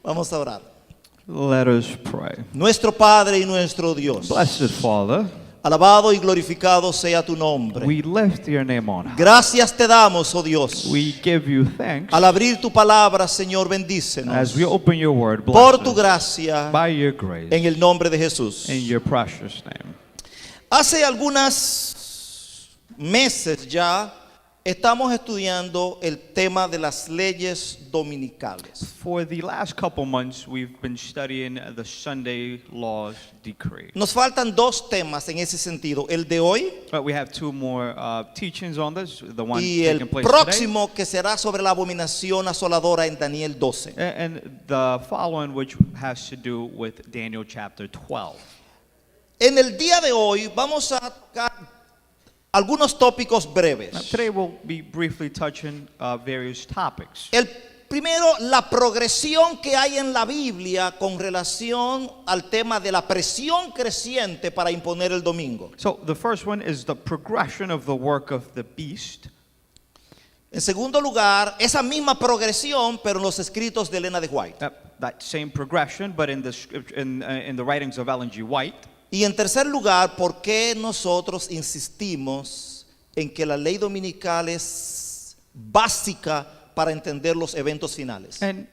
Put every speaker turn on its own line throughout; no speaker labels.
Vamos a orar.
Let us pray.
Nuestro Padre y nuestro Dios,
Blessed Father,
alabado y glorificado sea tu nombre.
we lift your name on high.
Gracias te damos, oh Dios.
We give you thanks
Al abrir tu palabra, Señor, bendícenos
as we open your word.
por
Bless
tu
us
gracia
by your grace
en el nombre de Jesús.
in your precious name.
Hace algunos meses ya estamos estudiando el tema de las leyes dominicales.
For the last couple months, we've been studying the Sunday laws decree.
Nos faltan dos temas en ese sentido, el de hoy
But we have two more teachings on this. The one
y el
taking place today,
próximo que será sobre la abominación asoladora en Daniel 12.
and the following, which has to do with Daniel chapter 12.
En el día de hoy vamos a tocar algunos tópicos
Now,
breves.
today we'll be briefly touching various topics.
El primero, la progresión que hay en la Biblia con relación al tema de la presión creciente para imponer el domingo.
So the first one is the progression of the work of the beast.
En segundo lugar, esa misma progresión, pero en los escritos de Elena de White.
That same progression, but in the in the writings of Ellen G. White.
Y en tercer lugar, ¿por qué nosotros insistimos en que la ley dominical es básica para entender los eventos finales?
And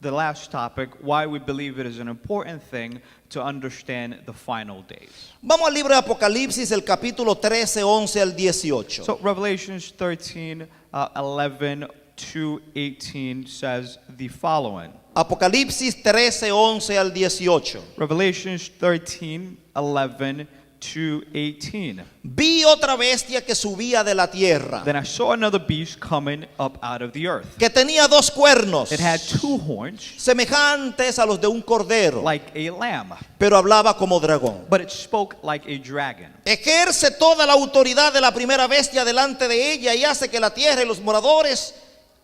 the last topic, why we believe it is an important thing to understand the final days.
Vamos al libro de Apocalipsis, el capítulo 13, 11 al 18.
So Revelations 13, 11 to 18 says the following.
Apocalipsis 13, 11 al 18.
Revelations 13, 11 to 18.
Vi otra bestia que subía de la tierra,
Then I saw another beast coming up out of the earth.
que tenía dos cuernos,
It had two horns,
semejantes a los de un cordero,
like a lamb,
pero hablaba como dragón.
but it spoke like a dragon.
Ejerce toda la autoridad de la primera bestia delante de ella y hace que la tierra y los moradores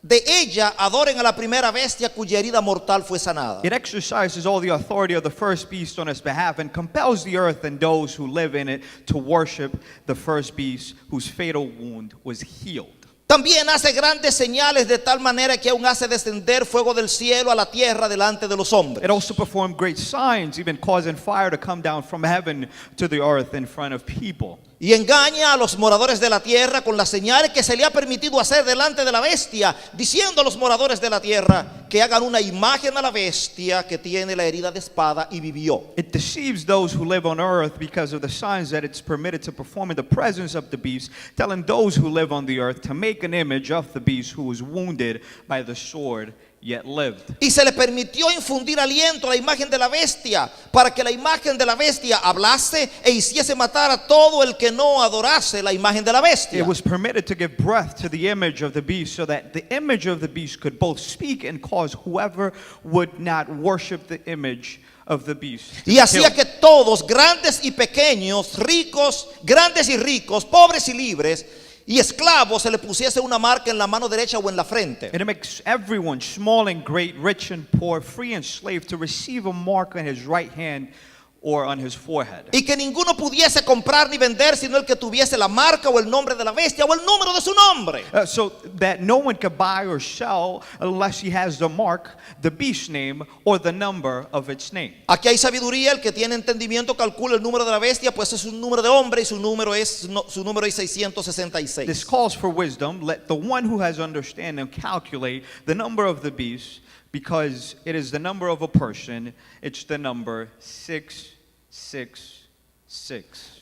de ella adoren a la primera bestia cuya herida mortal fue sanada.
It exercises all the authority of the first beast on its behalf and compels the earth and those who live in it to worship the first beast whose fatal wound was healed.
También hace grandes señales de tal manera que aún hace descender fuego del cielo a la tierra delante de los hombres.
It also performed great signs, even causing fire to come down from heaven to the earth in front of people.
Y engaña a los moradores de la tierra con las señales que se le ha permitido hacer delante de la bestia, diciendo a los moradores de la tierra que hagan una imagen a la bestia que tiene la herida de espada y vivió.
It deceives those who live on earth because of the signs that it's permitted to perform in the presence of the beast, telling those who live on the earth to make an image of the beast who was wounded by the sword yet lived.
Y se le permitió infundir aliento a la imagen de la bestia, para que la imagen de la bestia hablase e hiciese matar a todo el que no adorase la imagen de la bestia.
It was permitted to give breath to the image of the beast so that the image of the beast could both speak and cause whoever would not worship the image of the beast to
Y
be
hacía
killed.
que todos, grandes y pequeños, ricos, grandes y ricos, pobres y libres, y esclavos, se le pusiese una marca en la mano derecha o en la frente.
And it makes everyone, small and great, rich and poor, free and slave, to receive a mark on his right hand or on his forehead.
Y que ninguno pudiese comprar ni vender sino el que tuviese la marca o el nombre de la bestia o el número de su nombre.
So that no one could buy or sell unless he has the mark, the beast's name, or the number of its name.
Aquí hay sabiduría, el que tiene entendimiento calcula el número de la bestia, pues es un número de hombre y su número es 666.
This calls for wisdom. Let the one who has understanding calculate the number of the beast, because it is the number of a person. It's the number 666.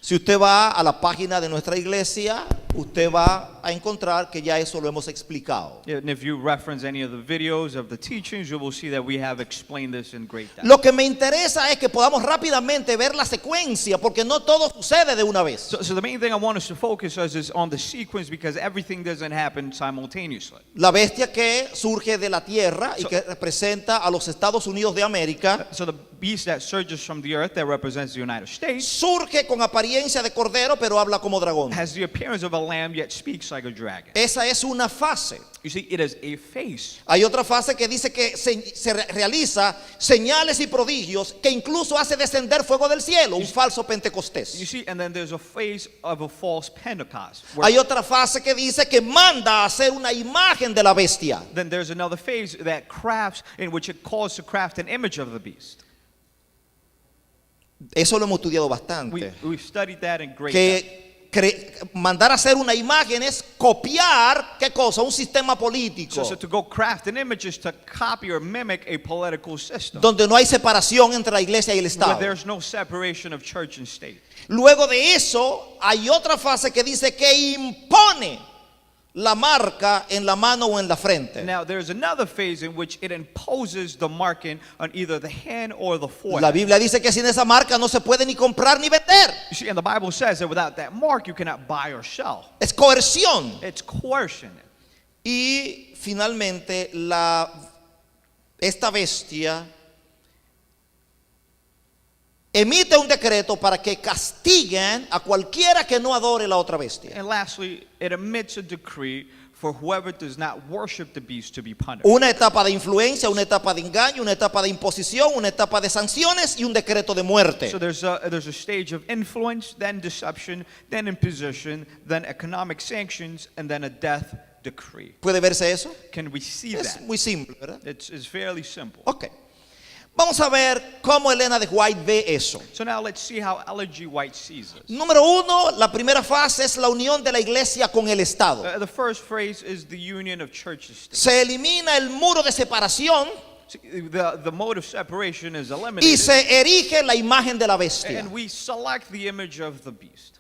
Si usted va a la página de nuestra iglesia, usted va a encontrar que ya eso lo hemos explicado.
And if you reference any of the videos of the teachings, you will see that we have explained this in great depth.
Lo que me interesa es que podamos rápidamente ver la secuencia, porque no todo sucede de una vez.
So the main thing I want us to focus on is on the sequence, because everything doesn't happen simultaneously.
La bestia que surge de la tierra y que representa a los Estados Unidos de América,
So the beast that surges from the earth that represents the United States
surge con apariencia apariencia de cordero, pero habla como dragón.
has the appearance of a lamb yet speaks like a dragon.
Esa es una fase.
You see, it is a face.
Hay otra fase que dice que se realiza señales y prodigios, que incluso hace descender fuego del cielo, un falso
You
Pentecostés.
see, and then there's a phase of a false Pentecost.
Hay otra fase que dice que manda a hacer una imagen de la bestia.
Then there's another phase that crafts, in which it calls to craft an image of the beast.
Eso lo hemos estudiado bastante.
We've studied that in great depth.
Que mandar a hacer una imagen es copiar, ¿qué cosa? Un sistema político,
So to go craft an image is to copy or mimic a political system
donde no hay separación entre la iglesia y el
where
Estado.
there's no separation of church and state.
Luego de eso, hay otra fase que dice que impone la marca en la mano o en la frente.
Now there's another phase in which it imposes the marking on either the hand or the
La
forehead.
Biblia dice que sin esa marca no se puede ni comprar ni vender.
You see, and the Bible says that without that mark you cannot buy or sell.
Es coerción.
It's coercion.
Y finalmente esta bestia emite un decreto para que castiguen a cualquiera que no adore la otra bestia.
And lastly, it emits a decree for whoever does not worship the beast to be punished.
Una etapa de influencia, una etapa de engaño, una etapa de imposición, una etapa de sanciones y un decreto de muerte.
So there's a stage of influence, then deception, then imposition, then economic sanctions, and then a death decree.
¿Puede verse eso?
Can we see
Es
that?
muy simple, ¿verdad?
It's fairly simple.
Ok. Vamos a ver cómo Elena de White ve eso.
So now let's see how Ellen G. White sees this.
Número uno, la primera fase es la unión de la iglesia con el Estado.
The first phrase is the union of church and state.
Se elimina el muro de separación
See, the mode of separation is
y
eliminated,
se erige la imagen de la bestia.
and we select the image of the beast.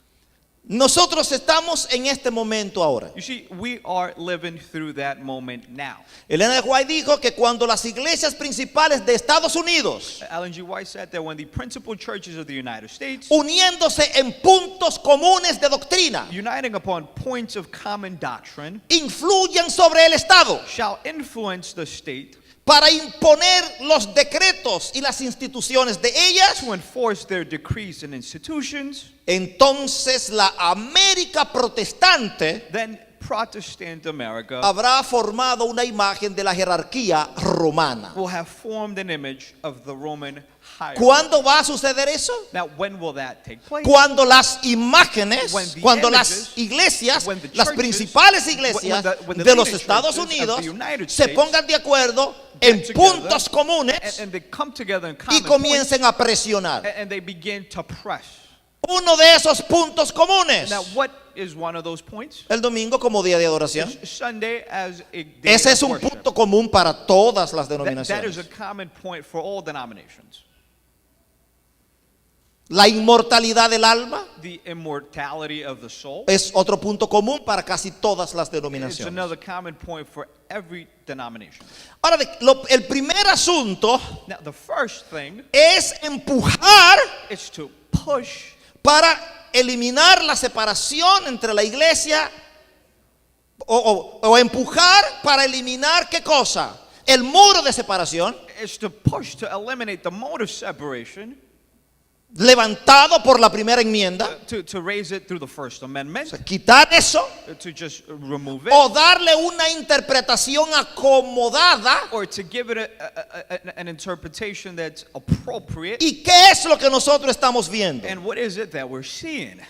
Nosotros estamos en este momento ahora.
You see, we are living through that moment now.
Elena de White dijo que cuando las iglesias principales de Estados Unidos,
Ellen G. White said that when the principal churches of the United States,
uniéndose en puntos comunes de doctrina,
uniting upon points of common doctrine,
influyen sobre el Estado
shall influence the state
para imponer los decretos y las instituciones de ellas,
to enforce their decrees and institutions,
entonces la América protestante
then Protestant America
habrá formado una imagen de la jerarquía romana.
will have formed an image of the Roman hierarchy.
¿Cuándo va a suceder eso?
Now, when will that take place?
Cuando las imágenes,
When the
cuando
images,
las iglesias,
when the
las
churches,
principales iglesias
when the
de los
leading
Estados
churches of
Unidos
the United
se
States
pongan de acuerdo
get
en
together
puntos comunes
and they come together in
y
common
comiencen a presionar.
points, and they begin to press.
Uno de esos puntos comunes,
Now, what is one of those points?
el domingo como día de adoración.
Sunday as a day
Ese es
of
un
worship.
punto común para todas las
That is
denominaciones.
a common point for all denominations.
La inmortalidad del alma
The immortality of the soul
es otro punto común para casi todas las
is
denominaciones.
another common point for every denomination.
Ahora, el primer asunto
Now, the first thing
es empujar
is to push
para eliminar la separación entre la iglesia o empujar para eliminar ¿qué cosa? El muro de separación
is to push to eliminate the mode of separation,
levantado por la primera enmienda,
to raise it through the First Amendment,
quitar eso
to just remove it,
o darle una interpretación acomodada.
or to give it an interpretation that's appropriate.
¿Y qué es lo que nosotros estamos viendo?
And what is it that we're seeing?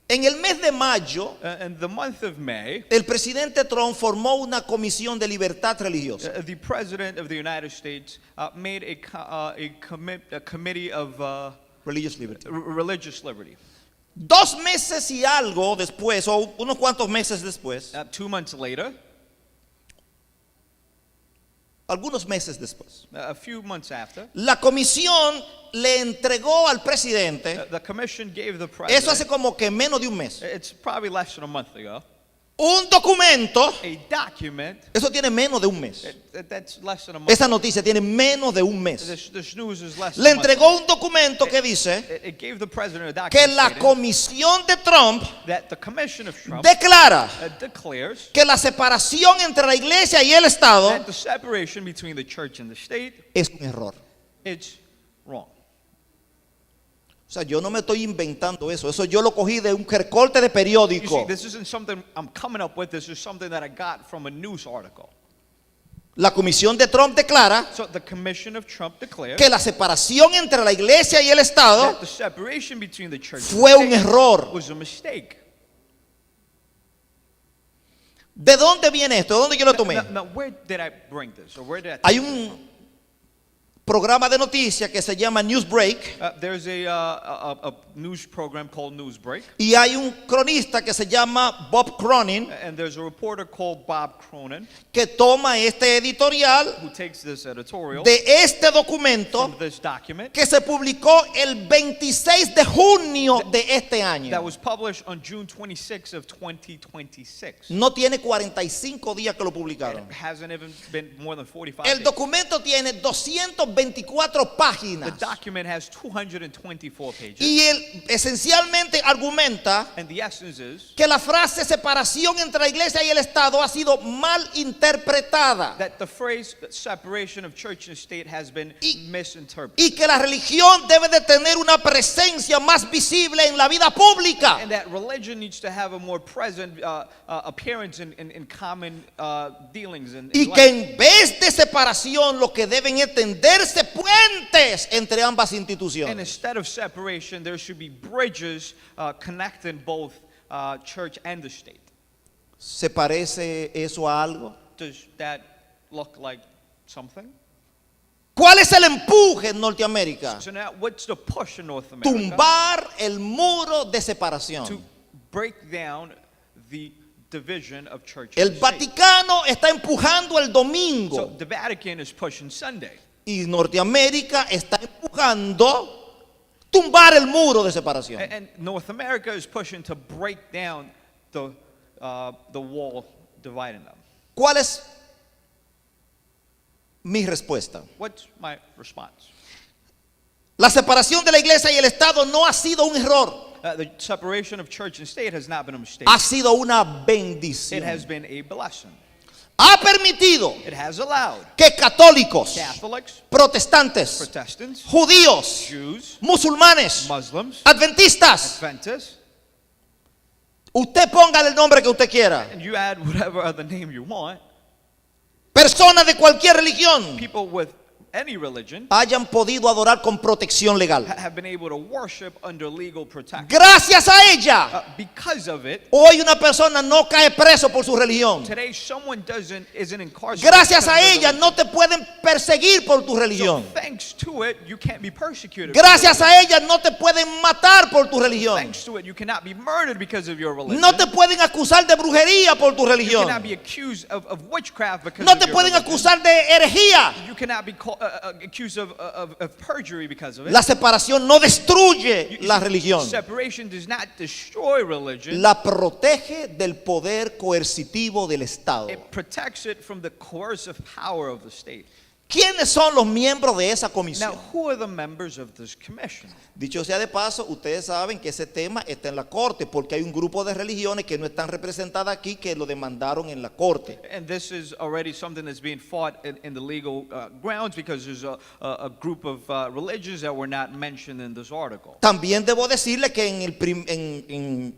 En el mes de mayo,
In the month of May,
el presidente Trump formó una comisión de libertad religiosa.
the President of the United States made a committee of
Religious liberty.
religious liberty.
2 meses y algo después, o unos cuantos meses después,
2 months later,
algunos meses después,
a few months after,
la comisión le entregó al presidente,
the commission gave the
eso hace
president,
como que menos de un mes,
it's probably less than a month ago,
un documento,
a document
eso tiene menos de un mes.
that's less than a month.
Esa noticia tiene menos de un mes.
This news is less
Le
than a month.
entregó un documento que dice
It gave the president a
que
document
la
stating
comisión de Trump
that the commission of Trump
declara
declares
que la separación entre la iglesia y el Estado
that the separation between the church and the state
es un error.
it's wrong.
O sea, yo no me estoy inventando eso. Eso yo lo cogí de un recorte de
You see,
periódico.
this isn't something I'm coming up with. This is something that I got from a news article.
La comisión de Trump declara
So the commission of Trump declared
que la separación entre la iglesia y el Estado
that the separation between the church
fue
and
un
the state
error.
was a mistake.
¿De dónde viene esto? ¿De dónde yo lo tomé?
Now, where did I bring this? Or where did I
Hay un programa de noticias que se llama Newsbreak
there's a news program called Newsbreak,
y hay un cronista que se llama Bob Cronin
and there's a reporter called Bob Cronin
que toma este editorial
who takes this editorial
de este documento
from this document
que se publicó el 26 de junio de este
that
año.
was published on June 26 of 2026.
No tiene 45 días que lo publicaron.
It hasn't even been more than 45
El
days.
documento tiene 224
The
páginas
document has 224 pages,
y él esencialmente argumenta
and the essence is
que la frase separación entre la iglesia y el Estado ha sido mal interpretada
that the phrase separation of church and state has been misinterpreted,
y que la religión debe de tener una presencia más visible en la vida pública.
and that religion needs to have a more present appearance in common dealings in
Y
life.
que en vez de separación lo que deben es tenderse puentes entre ambas
And
instituciones.
instead of separation, there should be bridges connecting both church and the state.
¿Se parece eso a algo?
Does that look like something?
¿Cuál es el empuje en Norteamérica?
So now, what's the push in North America?
Tumbar el muro de
To
separación.
break down the division of church
El
and state.
Vaticano está empujando el
So
domingo
the Vatican is pushing Sunday,
y Norteamérica está empujando tumbar el muro de separación.
and North America is pushing to break down the wall dividing them.
¿Cuál es mi respuesta?
What's my response?
La separación de la iglesia y el Estado no ha sido un error,
The separation of church and state has not been a mistake.
ha sido una
It has
bendición.
been a blessing.
Ha permitido
It has allowed
que católicos,
Catholics,
protestantes,
Protestants,
judíos,
Jews,
musulmanes,
Muslims,
adventistas,
Adventists,
usted póngale el nombre que usted quiera,
and you add whatever other name you want,
personas de cualquier religión,
people with any religion
hayan podido adorar con protección legal.
have been able to worship under legal protection.
Gracias a ella,
Because of it,
hoy una persona no cae preso por su religión.
today someone isn't incarcerated.
Gracias a
because of
ella
their
no te pueden perseguir por tu
religion.
religión.
So thanks to it, you can't be persecuted.
Gracias a ella no te pueden matar por tu religión.
Thanks to it, you cannot be murdered because of your religion.
No te pueden acusar de brujería por tu
You
religión.
cannot be accused of witchcraft because
No
of
te
your
pueden
religion.
acusar de herejía.
You cannot be accused of perjury because of it.
La separación no destruye
You
la
see,
religión.
Separation does not destroy religion.
La protege del poder coercitivo del Estado.
It protects it from the coercive power of the state.
¿Quiénes son los miembros de esa
Now,
comisión?
who are the members of this commission?
Dicho sea de paso, ustedes saben que ese tema está en la corte porque hay un grupo de religiones que no están representadas aquí que lo demandaron en la corte.
And this is already something that's being fought in the legal grounds because there's a group of religions that were not mentioned in this article.
También debo decirle que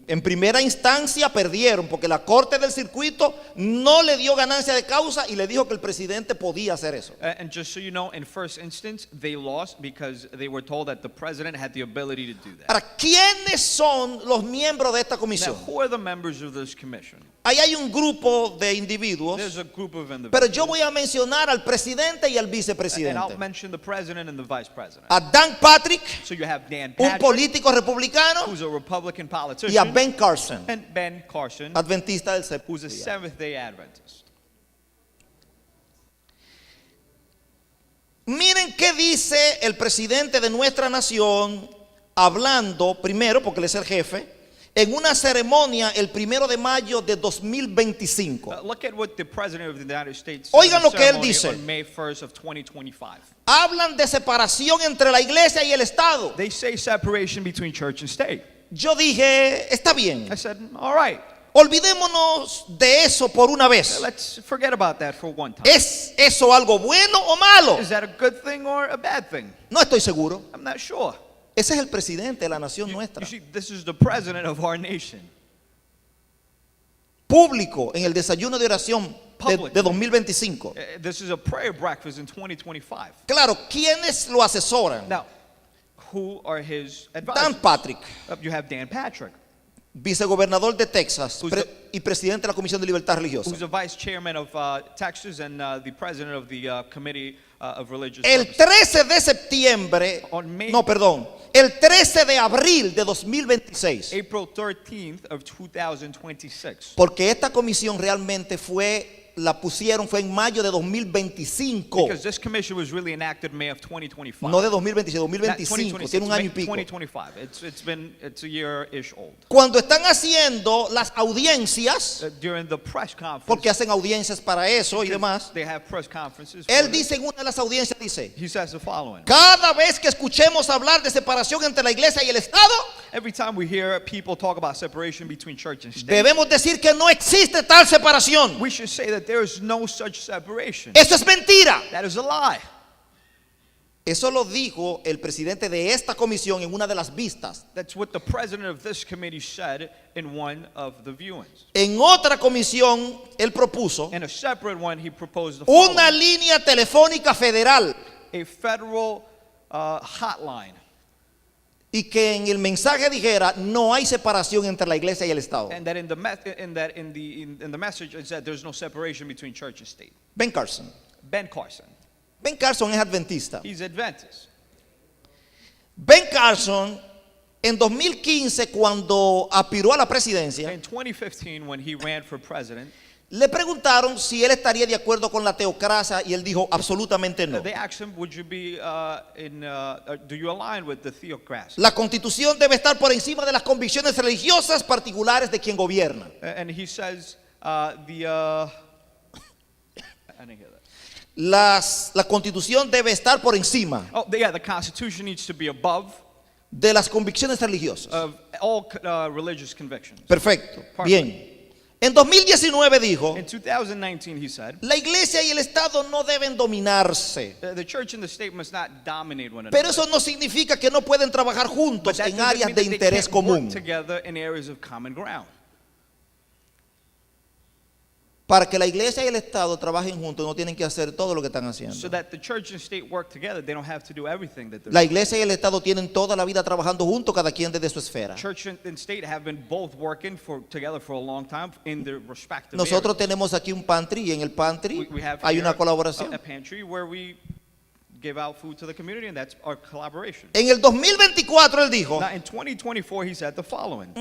en primera instancia perdieron porque la corte del circuito no le dio ganancia de causa y le dijo que el presidente podía hacer eso.
And just so you know, in first instance, they lost because they were told that the president had the ability to do that.
Ahora, ¿quiénes son los miembros de esta
Now,
comisión?
who are the members of this commission?
Ahí hay un grupo de individuos,
There's a group of individuals.
pero yo voy a mencionar al presidente y al
And I'll
vicepresidente.
mention the president and the vice president.
A Dan Patrick,
So you have Dan
un
Patrick,
político republicano,
who's a Republican
y a
politician,
Ben Carson,
and Ben Carson,
adventista del
who's a
séptimo día.
Seventh-day Adventist.
Miren qué dice el presidente de nuestra nación hablando, primero, porque él es el jefe, en una ceremonia el 1 de mayo de 2025.
Look at what the president of the United States
Oigan
said
lo
in
que él
ceremony
dice.
on May 1st of 2025.
Hablan de separación entre la iglesia y el Estado.
They say separation between church and state.
Yo dije, está bien,
I said, all right,
olvidémonos de eso por una vez.
let's forget about that for one time.
¿Es eso algo bueno o malo?
Is that a good thing or a bad thing?
No estoy seguro.
I'm not sure.
Ese es el presidente de la nación
You
nuestra.
see, this is the president of our nation.
Público en el desayuno de oración de 2025.
This is a prayer breakfast in 2025.
Claro, ¿quiénes lo asesoran?
Now, who are his
Dan
advisors?
Patrick,
You have Dan Patrick,
vicegobernador de Texas
Who's the-
y presidente de la Comisión de Libertad Religiosa.
who's the vice chairman of Texas and the president of the Committee of Religious
El
Services.
13 de septiembre, no, perdón, el 13 de abril de 2026,
April 13th of 2026.
porque esta comisión realmente la pusieron fue en mayo de 2025,
Because this commission was really enacted May of 2025.
no de 2026,
Not
2025,
2026,
tiene un año y
May
pico.
2025. It's a year-ish old.
Cuando están haciendo las audiencias,
During the press conference,
porque hacen audiencias para eso y demás,
they have press conferences. for
él
it.
dice en una de las audiencias, dice,
He says the following.
cada vez que escuchemos hablar de separación entre la iglesia y el Estado,
Every time we hear people talk about separation between church and state,
debemos decir que no existe tal separación.
we should say that there is no such separation.
Eso es mentira.
That is a lie.
Eso lo dijo el presidente de esta comisión en una de las vistas.
That's what the president of this committee said in one of the viewings.
En otra comisión, él propuso
In a separate one, he proposed the
una
following.
línea telefónica federal
A federal hotline.
y que en el mensaje dijera no hay separación entre la iglesia y el Estado.
And that in the message it said there's no separation between church and state.
Ben Carson.
Ben Carson,
Ben Carson es adventista.
he's Adventist.
Ben Carson en 2015 cuando aspiró a la presidencia,
In 2015, when he ran for president,
le preguntaron si él estaría de acuerdo con la teocracia y él dijo absolutamente no.
they asked him, "Would you be do you align with the theocracy?"
La constitución debe estar por encima de las convicciones religiosas particulares de quien gobierna.
And he says I didn't hear that.
La constitución debe estar por encima
Oh, yeah, the Constitution needs to be above
de las convicciones religiosas.
of all religious convictions.
Perfecto.
Perfect.
Bien. En 2019 dijo,
In 2019, he said,
la iglesia y el Estado no deben dominarse.
the church and the state must not dominate one another.
Pero eso no significa que no pueden trabajar
But
juntos
that
en
doesn't
áreas
mean
de
that they
interés
can't work
común
together in areas of common ground.
para que la iglesia y el Estado trabajen juntos. No tienen que hacer todo lo que están haciendo.
So that the church and state work together, they don't have to do everything that the
La iglesia y el Estado tienen toda la vida trabajando juntos, cada quien desde su esfera.
church and state have been both working together for a long time in their respective
Nosotros
areas.
tenemos aquí un pantry y en el pantry
We have
hay
here
una colaboración.
a pantry where we give out food to the community, and that's our collaboration.
En el 2024 él dijo,
Now, in 2024, he said the following.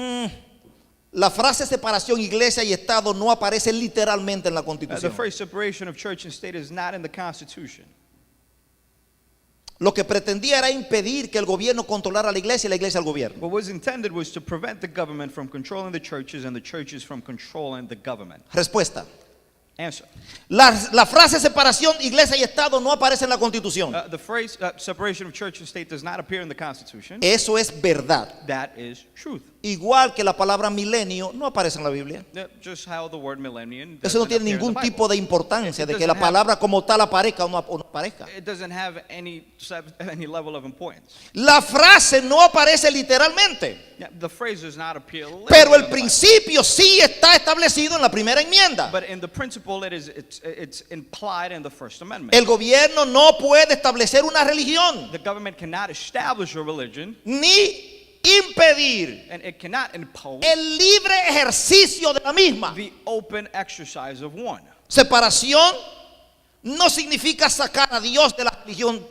la frase separación iglesia y Estado no aparece literalmente en la
The
Constitución.
phrase separation of church and state is not in the Constitution.
Lo que pretendía era impedir que el gobierno controlara a la iglesia y la iglesia al gobierno.
What was intended was to prevent the government from controlling the churches and the churches from controlling the government.
Respuesta.
Answer.
La frase separación iglesia y Estado no aparece en la Constitución.
The phrase separation of church and state does not appear in the Constitution.
Eso es verdad.
That is truth.
Igual que la palabra milenio no aparece en la Biblia.
Just how the word millennium
Eso no
doesn't
tiene
appear in
ningún
the Bible.
tipo de importancia de que la
doesn't have-
palabra como tal aparezca o no aparezca.
It doesn't have any level of importance.
La frase no aparece literalmente,
Yeah, the phrase does not appear literally
pero
in
el
the Bible.
principio sí está establecido en la primera enmienda.
But in the principle, it's implied in the First Amendment.
El gobierno no puede establecer una religión
The government cannot establish a religion,
ni impedir
and it cannot impose
el libre ejercicio de la misma.
the open exercise of one.
Separación no significa sacar a Dios de la religión,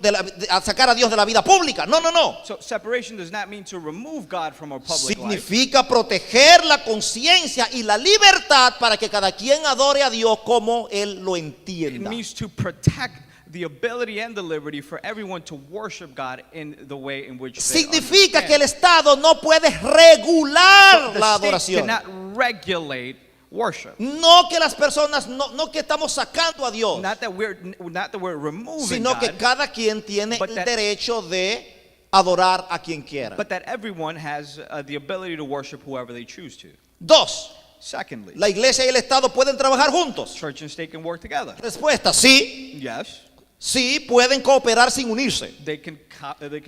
sacar a Dios de la vida pública. No, no, no.
So separation does not mean to remove God from our public life.
Significa proteger la conciencia y la libertad para que cada quien adore a Dios como Él lo
It
entienda.
means to protect the ability and the liberty for everyone to worship God in the way in which they
Significa que el
understand.
Estado no puede regular
The
la
state
adoración.
cannot regulate worship.
No que las personas, no que estamos sacando a Dios,
Not that we're removing
sino que
God,
cada quien tiene
But
el
that-
derecho de adorar a quien quiera.
but that everyone has the ability to worship whoever they choose to.
Dos,
Secondly,
la iglesia y el Estado pueden trabajar juntos.
church and state can work together.
Respuesta, sí.
Yes.
Sí, pueden cooperar sin unirse.
They can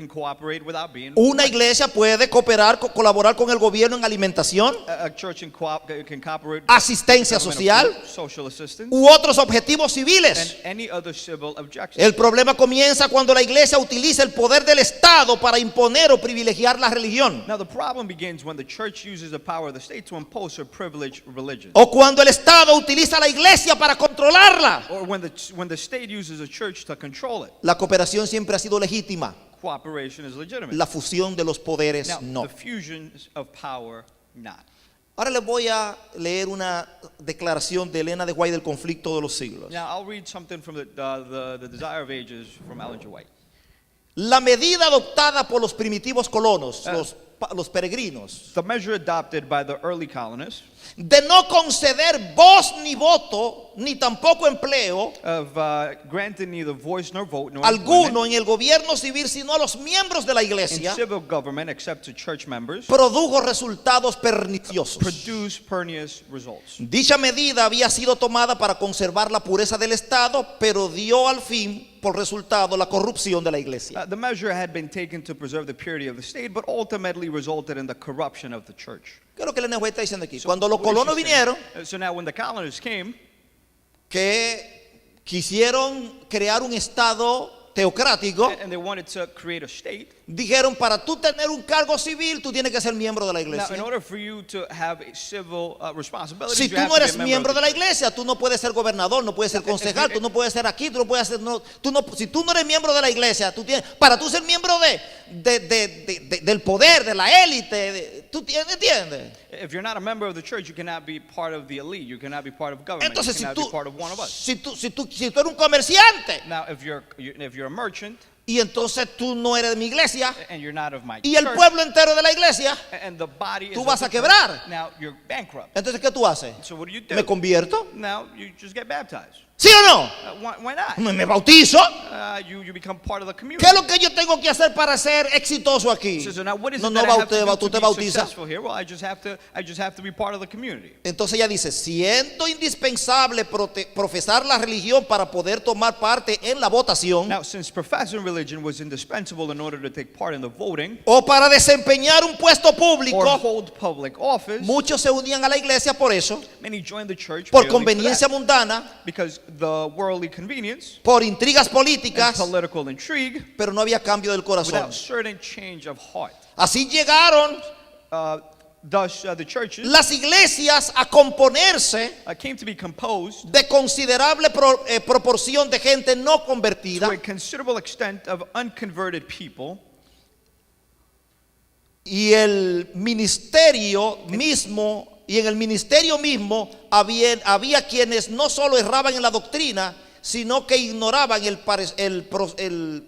cooperate without being.
Una iglesia puede cooperar, colaborar con el gobierno en alimentación,
A church can cooperate.
asistencia
with
social
government, social assistance,
u otros objetivos
and
civiles.
any other civil objectives.
El problema comienza cuando la iglesia utiliza el poder del Estado para imponer o privilegiar la religión,
Now the problem begins when the church uses the power of the state to impose her privileged religion,
o cuando el Estado utiliza la iglesia para controlarla.
or when the state uses a church to control it.
La cooperación siempre ha sido legítima,
Cooperation is legitimate.
la fusión de los poderes
Now
no.
the fusion of power not.
Ahora les voy a leer una declaración de Elena de White del conflicto de los siglos.
Now I'll read something from the Desire of Ages from Ellen G. White.
La medida adoptada por los primitivos colonos, los peregrinos,
The measure adopted by the early colonists
de no conceder voz ni voto, ni tampoco empleo
of granting neither voice nor vote nor
alguno en el gobierno civil, sino a los miembros de la
in
iglesia,
civil government except to church members
produjo resultados perniciosos.
produce pernicious results.
Dicha medida había sido tomada para conservar la pureza del Estado, pero dio al fin por resultado la corrupción de la iglesia.
The measure had been taken to preserve the purity of the state, but ultimately resulted in the corruption of the church.
¿Qué es lo que Elena White está diciendo aquí? Cuando los
What is she
colonos
saying?
vinieron,
So now when the colonists came,
que quisieron crear un Estado teocrático,
and they wanted to create a state.
dijeron, para tú tener un cargo civil, tú tienes que ser miembro de la
Now, in
iglesia.
order for you to have a civil responsibility,
Si
you
tú
have
no
to be a
eres
member
miembro
of
de
the
la
church.
iglesia, tú no puedes ser gobernador, no puedes ser concejal, tú no puedes ser aquí, tú no puedes ser, si tú no eres miembro de la iglesia, para tú ser miembro del poder, de la élite, ¿tú entiendes?
If you're not a member of the church, you cannot be part of the elite. You cannot be part of government.
Entonces,
you cannot be part of one of us.
si tú eres un comerciante
Now, if you're a merchant
y entonces tú no eres de mi iglesia
and you're not of my
y el
church,
pueblo entero de la iglesia,
and the body
tú
is
vas
of
a
the church,
quebrar.
now you're bankrupt.
entonces ¿qué tú haces?
So what do you do?
¿Me convierto?
Now you just get baptized.
¿Sí o no?
Why not?
¿Me bautizo?
You become part of the community.
¿Qué es lo que yo tengo que hacer para ser exitoso aquí?
So now what is
No,
it
no,
that I have to do
tú
to
te
be
bautizas.
successful here? Well, I just have to be part of the community.
Entonces ella dice, siendo indispensable profesar la religión para poder tomar parte en la votación
Now, since professing religion was indispensable in order to take part in the voting
o para desempeñar un puesto
or
público,
hold public office,
muchos se unían a la iglesia por eso,
many joined the church
por
merely for
conveniencia
that,
mundana,
because the worldly convenience
por intrigas
and
políticas,
political intrigue
pero no había cambio del corazón.
without certain change of heart.
Así llegaron
Thus, the churches
las iglesias a componerse
came to be composed
de considerable proporción de gente no
to
convertida
a considerable extent of unconverted people,
y el ministerio mismo, y en el ministerio mismo había quienes no solo erraban en la doctrina, sino que ignoraban el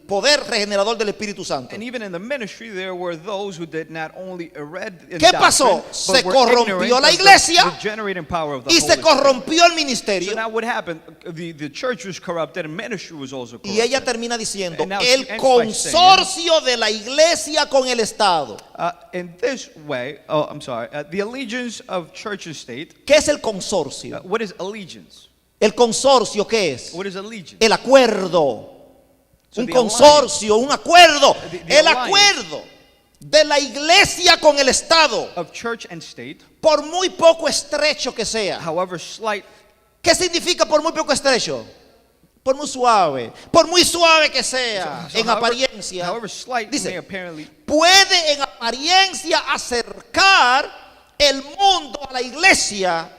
poder regenerador del Espíritu Santo.
and even in the ministry there were those who did not only read in
¿Qué
doctrine,
pasó?
but
Se
were
corrompió
ignorant
la
of the
iglesia
regenerating power of the
y
Holy
se
Spirit.
corrompió el
So
ministerio.
now what happened? The church was corrupted and ministry was also corrupted.
Y ella termina diciendo,
And now she
el
ends by saying,
consorcio de la iglesia con el Estado.
In this way, the allegiance of church and state.
¿Qué es el consorcio?
What is allegiance?
¿El consorcio qué es?
What is allegiance?
El acuerdo.
So
Un
the
consorcio, un acuerdo.
The
El
alliance.
acuerdo de la iglesia con el Estado,
Of church and state,
por muy poco estrecho que sea.
however slight.
¿Qué significa por muy poco estrecho? Por muy suave que sea,
So
en apariencia.
however slight
Dice,
may apparently
puede en apariencia acercar el mundo a la iglesia,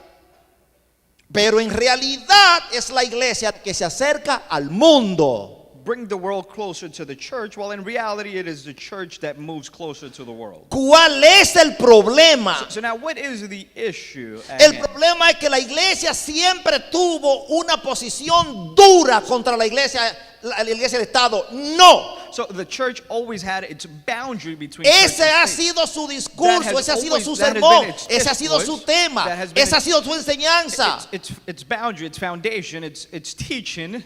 pero en realidad es la iglesia que se acerca al mundo.
bring the world closer to the church, while in reality it is the church that moves closer to the world.
¿Cuál es el problema?
So now what is the issue at
El
hand?
problema es que la iglesia siempre tuvo una posición dura contra la iglesia del Estado. No.
So the church always had its boundary between church
Ese ha
and state.
sido su discurso, ese ha sido su
That has
sermón,
been its
ese ha sido
discourse,
su tema,
that has been
esa ha sido su enseñanza
Its boundary, its foundation, its teaching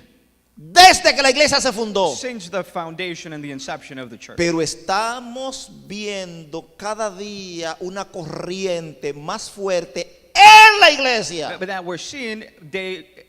desde que la iglesia se fundó.
since the foundation and the inception of the church.
Pero estamos viendo cada día una corriente más fuerte en la iglesia.
But that we're seeing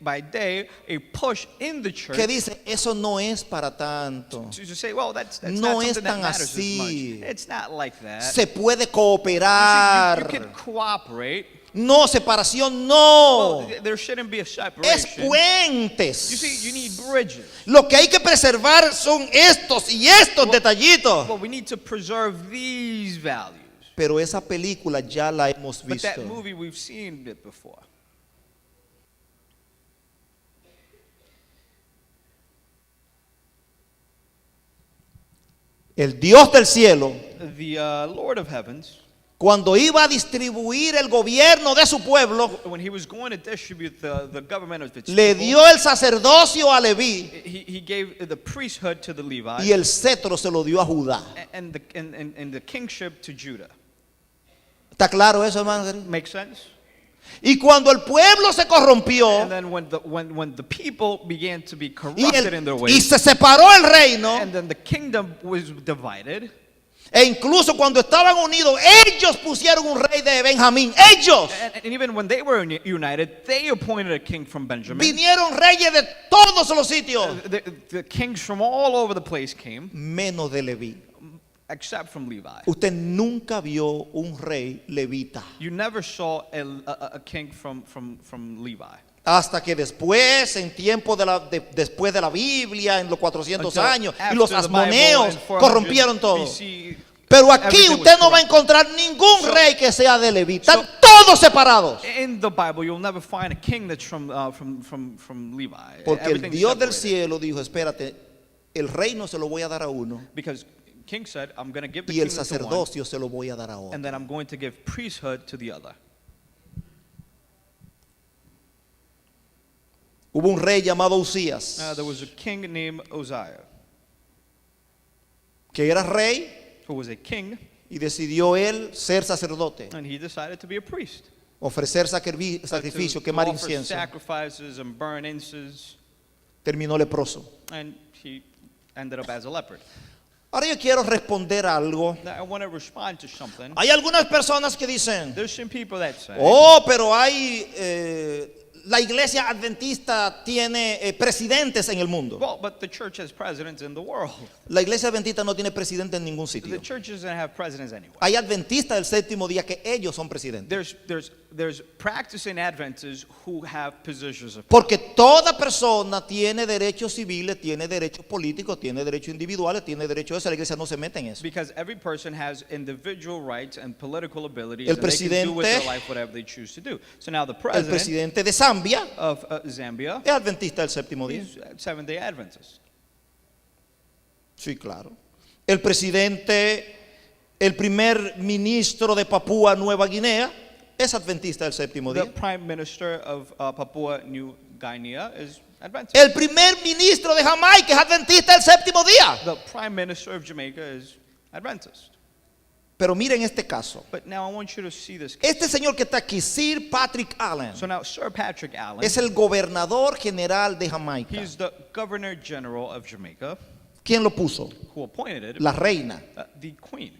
by day a push in the church
que dice, eso no es para tanto.
to say, well, that's
No
not
es
something that
tan
matters as
así.
much. It's not like that.
Se puede
You
cooperar.
can cooperate.
No, separación no.
Well, there shouldn't be a
Es
separation. You
puentes.
see, you need bridges.
Lo que hay que preservar son estos y estos detallitos.
Well, we need to preserve these values.
Pero esa película ya la hemos
But that
visto.
movie, we've seen it before.
El Dios del cielo,
The Lord of Heavens,
cuando iba a distribuir el gobierno de su pueblo,
when he was going to distribute the government of its
le
people,
dio el sacerdocio a Leví
he gave the priesthood to the Levites
y el cetro se lo dio a Judá.
and the kingship to Judah.
¿Está claro eso, hermano?
Make sense?
Y cuando el pueblo se corrompió
And then when the people began to be
y,
corrupted in their
y
ways,
se separó el reino,
and then the kingdom was divided,
e incluso cuando estaban unidos, ellos pusieron un rey de Benjamín. Ellos
and even when they were united, they appointed a king from Benjamin.
vinieron reyes de todos los sitios,
The kings from all over the place came,
menos de Leví.
except from Levi.
Usted nunca vio un rey levita.
You never saw a king from Levi.
Hasta que después, en tiempo después de la Biblia, en los 400
Until
años, y
after
los
the Bible
asmoneos
and 400
corrompieron todo.
BC,
Pero aquí
everything was
usted no va a
corrupt.
encontrar ningún
So-
rey que sea de Leví. Están
so-
todos separados.
In the Bible, you'll never find a king that's from Levi.
Porque el
Everything's
Dios del
separated.
cielo dijo, espérate, el reino se lo voy a dar a uno
Because king said, I'm going to give the
y el
kingdom to one,
sacerdocio se lo voy a dar a otro.
and then I'm going to give priesthood to the other.
Hubo un rey llamado Usías,
There was a king named Uzziah,
que era rey
who was a king,
y decidió él ser sacerdote,
and he decided to be a priest.
ofrecer sacrificio,
To
quemar
offer
incienso.
sacrifices and burn incense,
Terminó leproso.
and he ended up as a leopard.
Ahora yo quiero responder algo.
Now, I want to respond to something.
Hay algunas personas que dicen,
There's some people that say,
oh, pero la iglesia adventista tiene presidentes en el mundo.
well, but the church has presidents in the world.
La iglesia adventista no tiene presidente en ningún
The
sitio.
church doesn't have presidents anywhere.
Hay adventistas del séptimo día que ellos son presidentes.
There's practicing Adventists who have positions of power.
Porque toda persona tiene derechos civiles, tiene derechos políticos, tiene derechos individuales, tiene derecho a eso. La iglesia no se mete en eso.
Because every person has individual rights and political abilities,
El
and they can do with their
presidente-
life whatever they choose to do. So now the
El
president
presidente de Zambia
of Zambia
es adventista del séptimo día.
is Seventh-day Adventist.
Sí, claro. El presidente, el primer ministro de Papúa Nueva Guinea es adventista del séptimo
The
día.
prime minister of Papua New Guinea is Adventist.
El primer ministro de Jamaica es adventista del séptimo día.
The prime minister of Jamaica is Adventist.
Pero miren este caso.
But now I want you to see this.
Este señor que está aquí, Sir Patrick Allen,
So now Sir Patrick Allen,
es el gobernador general de Jamaica.
he's the governor general of Jamaica,
¿Quién lo puso?
who appointed it,
La reina.
the queen.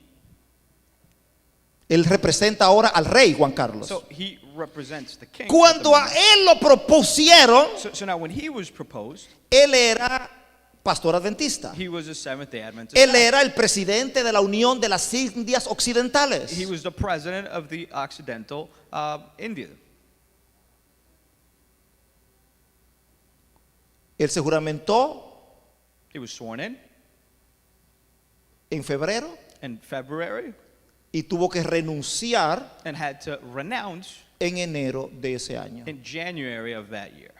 Él representa ahora al rey Juan Carlos.
So he represents the king.
Cuando a él lo propusieron,
So now when he was proposed,
él era pastor adventista.
he was a Seventh-day Adventist.
Él
pastor.
era el presidente de la Unión de las Indias Occidentales.
He was the president of the Occidental India.
Él se juramentó
He was sworn in
febrero
in February
y tuvo que renunciar
and had to renounce
en enero de ese año.
in January of that year.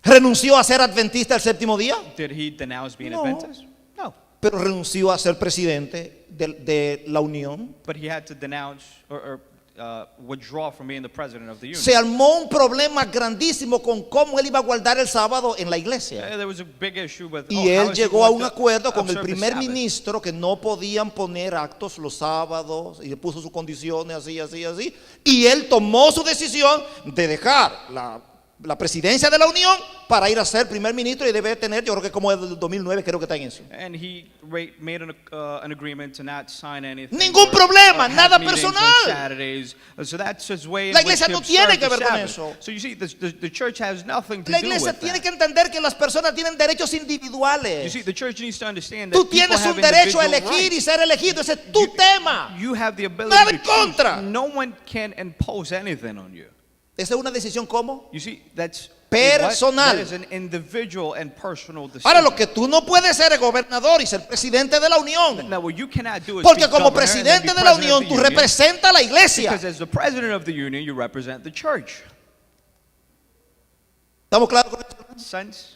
¿Renunció a ser adventista el séptimo día?
Did he denounce being
No.
Adventist? No.
Pero renunció a ser presidente de la Unión.
But he had to denounce or withdraw from being the president of the union.
Se armó un problema grandísimo con cómo él iba a guardar el sábado en la iglesia.
There was a big issue with
Y
how
él
is he
llegó a
going
un
to
acuerdo con el
observe the
primer
Sabbath?
ministro que no podían poner actos los sábados y le puso sus condiciones así. Y él tomó su decisión de dejar la presidencia de la Unión para ir a ser primer ministro y debe tener, yo creo que como el 2009 creo que está en eso.
And he made an agreement to not sign anything.
Ningún
or
problema,
have
nada
meetings on
personal.
Saturdays. So that's his way in
La
which
iglesia
he
no tiene
observed
que
the
ver con
Sabbath.
eso.
So you see, the church has nothing to
La
do
iglesia
with
tiene
that.
que entender que las personas tienen derechos
You
individuales.
see, the church needs to understand that
Tú
people
tienes
have
un derecho a
individual
elegir y
rights.
ser elegido. Ese es tu tema.
You have the ability
Nada
to
en contra.
choose. No one can impose anything on you.
Esa es una decisión ¿cómo?
You see, that's
Personal.
That is an individual and personal decision.
Ahora, lo que tú no puedes ser es gobernador y ser presidente de la Unión.
Now, what you cannot do is
Porque
be
como
governor and then
presidente
be
de la
president of
Unión,
the
tú
union,
representas a la iglesia.
because as the president of the union, you represent the church.
¿Estamos claros con eso?
Sense?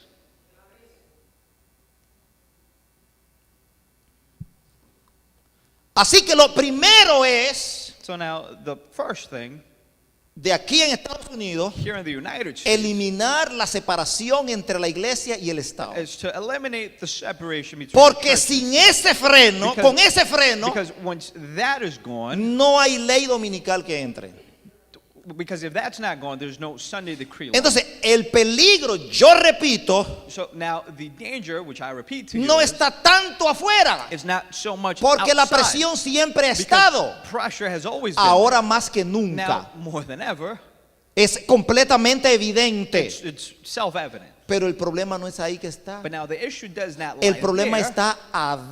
Así que lo primero es,
So now, the first thing
de aquí en Estados Unidos,
here in the United States
eliminar la separación entre la iglesia y el Estado.
is to eliminate the separation between the
Porque
churches.
sin ese freno,
Because-
con ese freno,
Because once that is gone,
no hay ley dominical que entre.
because if that's not gone, there's no Sunday decree law.
Entonces, el peligro, yo repito,
So now the danger, which I repeat to you,
no está tanto afuera,
is not so much
porque la
outside,
presión siempre ha
because
estado.
pressure has always been
Ahora más que
there.
nunca.
Now more than ever.
Es completamente evidente.
It's self-evident.
Pero el problema no es ahí que está.
But now the issue does not lie
El problema
there.
está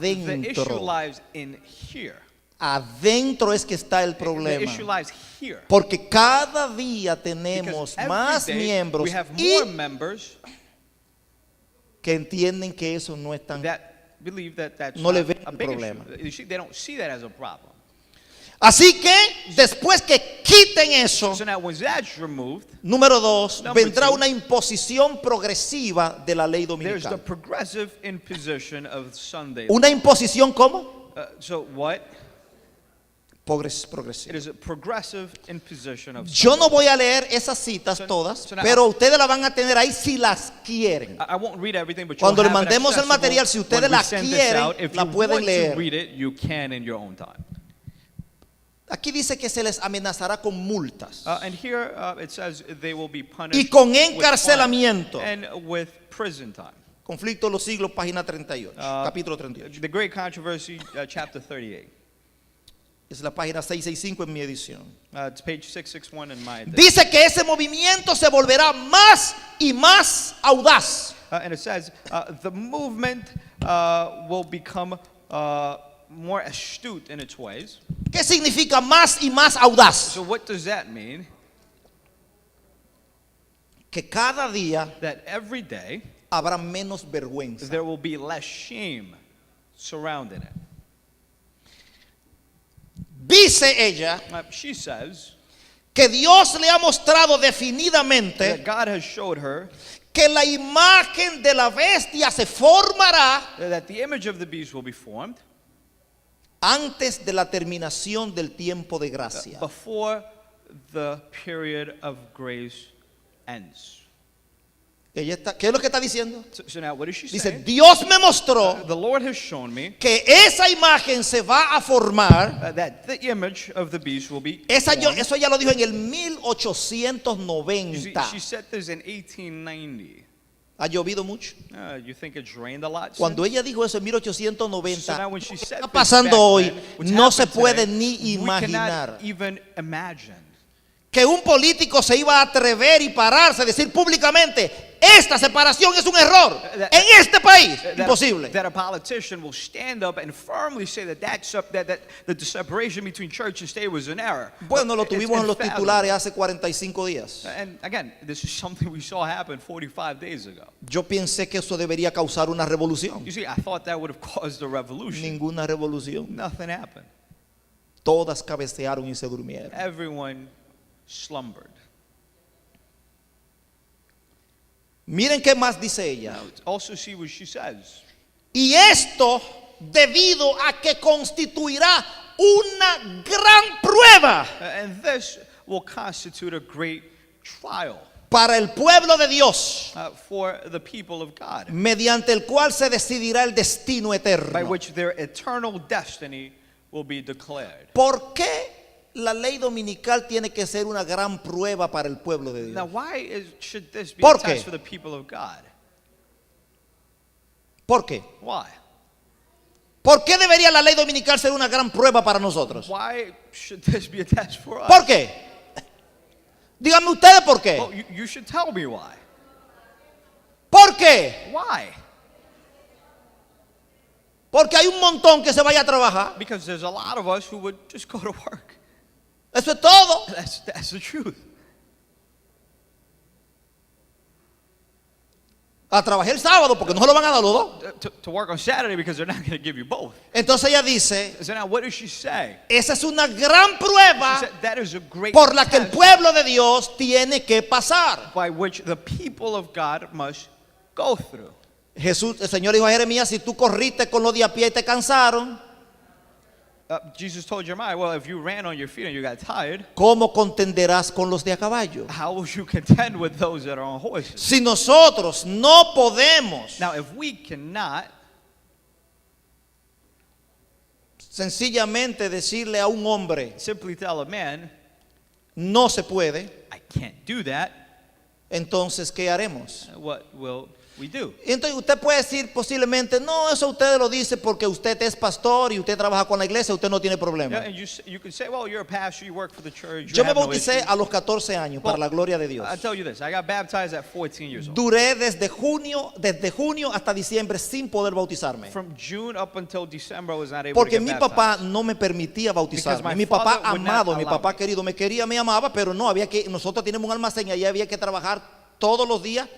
The issue
adentro.
lies in here.
Adentro es que está el
The
problema.
issue lies here.
Porque cada día
Because
tenemos
every
más
day
miembros
we have
y
more members
que entienden que eso no es tan...
that believe that that's
No le
not
ven
a
el
big
problema.
issue. You see, they don't see that as a problem.
Así que después que quiten eso,
So now when that's removed,
número 2,
Number
vendrá
two.
una imposición progresiva de la ley
there's the
dominical.
progressive imposition of Sunday.
¿Una imposición cómo?
So what? It
Progresiva.
is a progressive imposition of
Yo no voy a leer esas citas todas,
so now-
pero ustedes las van a tener ahí si las quieren.
I won't read everything, but
Cuando
you'll
le
have it
mandemos el
accessible
material, si ustedes
when we
la
send this
quieren,
out. If
la
you
pueden
want
leer.
to read it, you can in your own time.
Aquí dice que se les amenazará con multas
And here it says they will be
y
punished
con
with
encarcelamiento.
fine and with prison time.
Conflicto de los siglos, página 38, capítulo 38.
The Great Controversy, chapter 38.
Es la página 665 en mi edición.
It's page 661 in my edition.
Dice que ese movimiento se volverá más y más audaz.
And it says the movement will become more astute in its ways.
¿Qué significa más y más audaz?
So what does that mean?
Que cada día
That every day
habrá menos vergüenza.
there will be less shame surrounding it.
Dice ella
She says
que Dios le ha mostrado definidamente
that God has showed her
que la imagen de la bestia se formará
that the image of the beast will be formed
antes de la terminación del tiempo de gracia.
before the period of grace ends.
Ella está, ¿qué es lo que está diciendo?
So now what is she
Dice,
saying?
Dios me mostró
The Lord has shown me
que esa imagen se va a formar.
that the image of the beast will be
Eso
formed.
ya lo dijo en el
You see,
1890.
she said this in 1890.
¿Ha llovido mucho?
You think it's rained a lot
Cuando
since?
ella dijo eso en
So
1890,
now when she
lo que
said
está
this
pasando
back
hoy
then, what's
no se
happened
puede
today,
ni
we
imaginar.
cannot even imagine.
Que un político se iba a atrever y pararse a decir públicamente, esta separación es un error en este país. Imposible.
That a politician will stand up and firmly say that that the separation between church and state was an error.
Bueno, lo
It's
tuvimos en los
unfathomable.
titulares hace 45 días.
And again, this is something we saw happen 45 days ago.
Yo pensé que eso debería causar una revolución.
You see, I thought that would have caused a revolution.
Ninguna revolución.
Nothing happened.
Todas cabecearon y se durmieron.
Everyone slumbered.
Miren qué más dice ella.
Now, also see what she says.
Y esto debido a que constituirá una gran prueba
And this will constitute a great trial
para el pueblo de Dios,
for the people of God,
mediante el cual se decidirá el destino
by
eterno.
which their eternal destiny will be declared.
¿Por qué la ley dominical tiene que ser una gran prueba para el pueblo de
Now,
Dios?
why should this be
¿Por
a
qué?
test for the people of God?
¿Por qué?
Why?
¿Por qué debería la ley dominical ser una gran prueba para nosotros?
Why should this be a test for us?
¿Por qué? Díganme ustedes por qué.
Well, you should tell me why.
¿Por qué?
Why?
Porque hay un montón que se vaya a trabajar.
Because there's a lot of us who would just go to work.
Eso es todo.
That's the truth.
A trabajar el sábado porque no se lo van a dar los dos.
To work on Saturday because they're not going to give you both.
Entonces ella dice,
So now what does she say?
esa es una gran
She
prueba
said, that is a great
por la que el
test
pueblo de Dios tiene que pasar.
by which the people of God must go through.
Jesús, el Señor dijo a Jeremías, si tú corriste con los de a pie y te cansaron,
Jesus told Jeremiah, well, if you ran on your feet and you got tired,
¿cómo contenderás con los de a caballo?
how will you contend with those that are on horses?
Si nosotros no podemos
Now, if we cannot
sencillamente decirle a un hombre,
simply tell a man,
no se puede,
I can't do that,
entonces, ¿qué haremos?
what will we do?
Entonces usted puede decir posiblemente, no, eso usted lo dice porque usted es pastor y usted trabaja con la iglesia, usted no tiene problema.
Yeah, and you can say, well, you're a pastor, you work for the church, you
Yo me
have no
bauticé
issue.
a los 14 años para la gloria de Dios.
I'll tell you this, I got baptized at 14 years old.
Duré desde junio hasta diciembre sin poder bautizarme.
From June up until December, I was not able
Porque
to
mi
get
papá
baptized.
no me permitía bautizarme.
Because my
Mi papá
father would not
amado, mi
allow
papá
me.
querido, me quería, me amaba, pero no, nosotros tenemos un almacén y allá había que trabajar todos los días,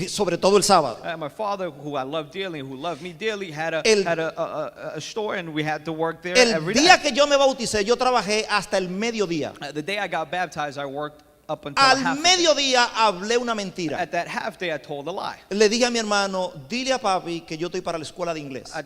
sobre todo el sábado.
My father, who I loved dearly, who loved me dearly, had
El-
a store, and we had to work there
El
every
día
day.
que yo me bauticé, yo trabajé hasta el mediodía.
The day I got baptized, I worked up until
Al
half.
mediodía hablé una mentira.
At that half day, I told a lie.
Le dije a mi hermano, dile a papi que yo estoy para la escuela de inglés.
I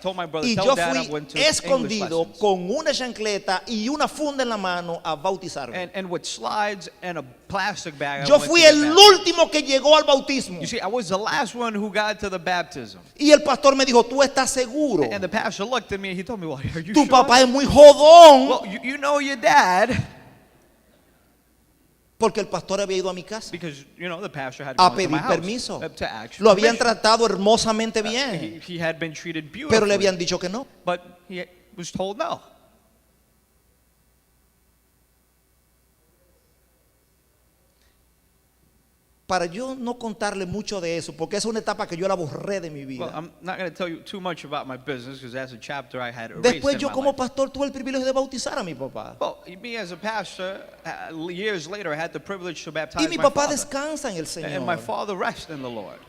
told my brother,
Y
tell
yo
dad I
fui
went to English
escondido
lessons.
con una chancleta y una funda en la mano a bautizarme.
And with slides and a plastic bag, I
Yo
went
fui
to get
el
baptized.
último que llegó al bautismo.
You see, I was the last one who got to the baptism.
Y el pastor me dijo, ¿tú estás seguro?
And the pastor looked at me and he told me, well, are you
Tu
sure?
papá es muy jodón.
Well, you know your dad.
Porque el pastor había ido a mi casa
Because, you know, the pastor had
a
gone to my
pedir
house
permiso.
to ask for
Lo habían
permission.
tratado hermosamente bien.
He had been treated
Pero
beautifully,
le habían dicho que no.
but he was told no.
Para yo no contarle mucho de eso, porque es una etapa que yo la borré de mi
Well,
vida.
I'm not going to tell you too much about my business because that's a chapter I had erased
Después
in
yo
my
como
life.
pastor tuve el privilegio de bautizar a mi papá.
Well, me as a pastor, years later, I had the privilege to baptize
Y mi
my
papá
father.
descansa en el
And my
Señor.
father rests in the Lord.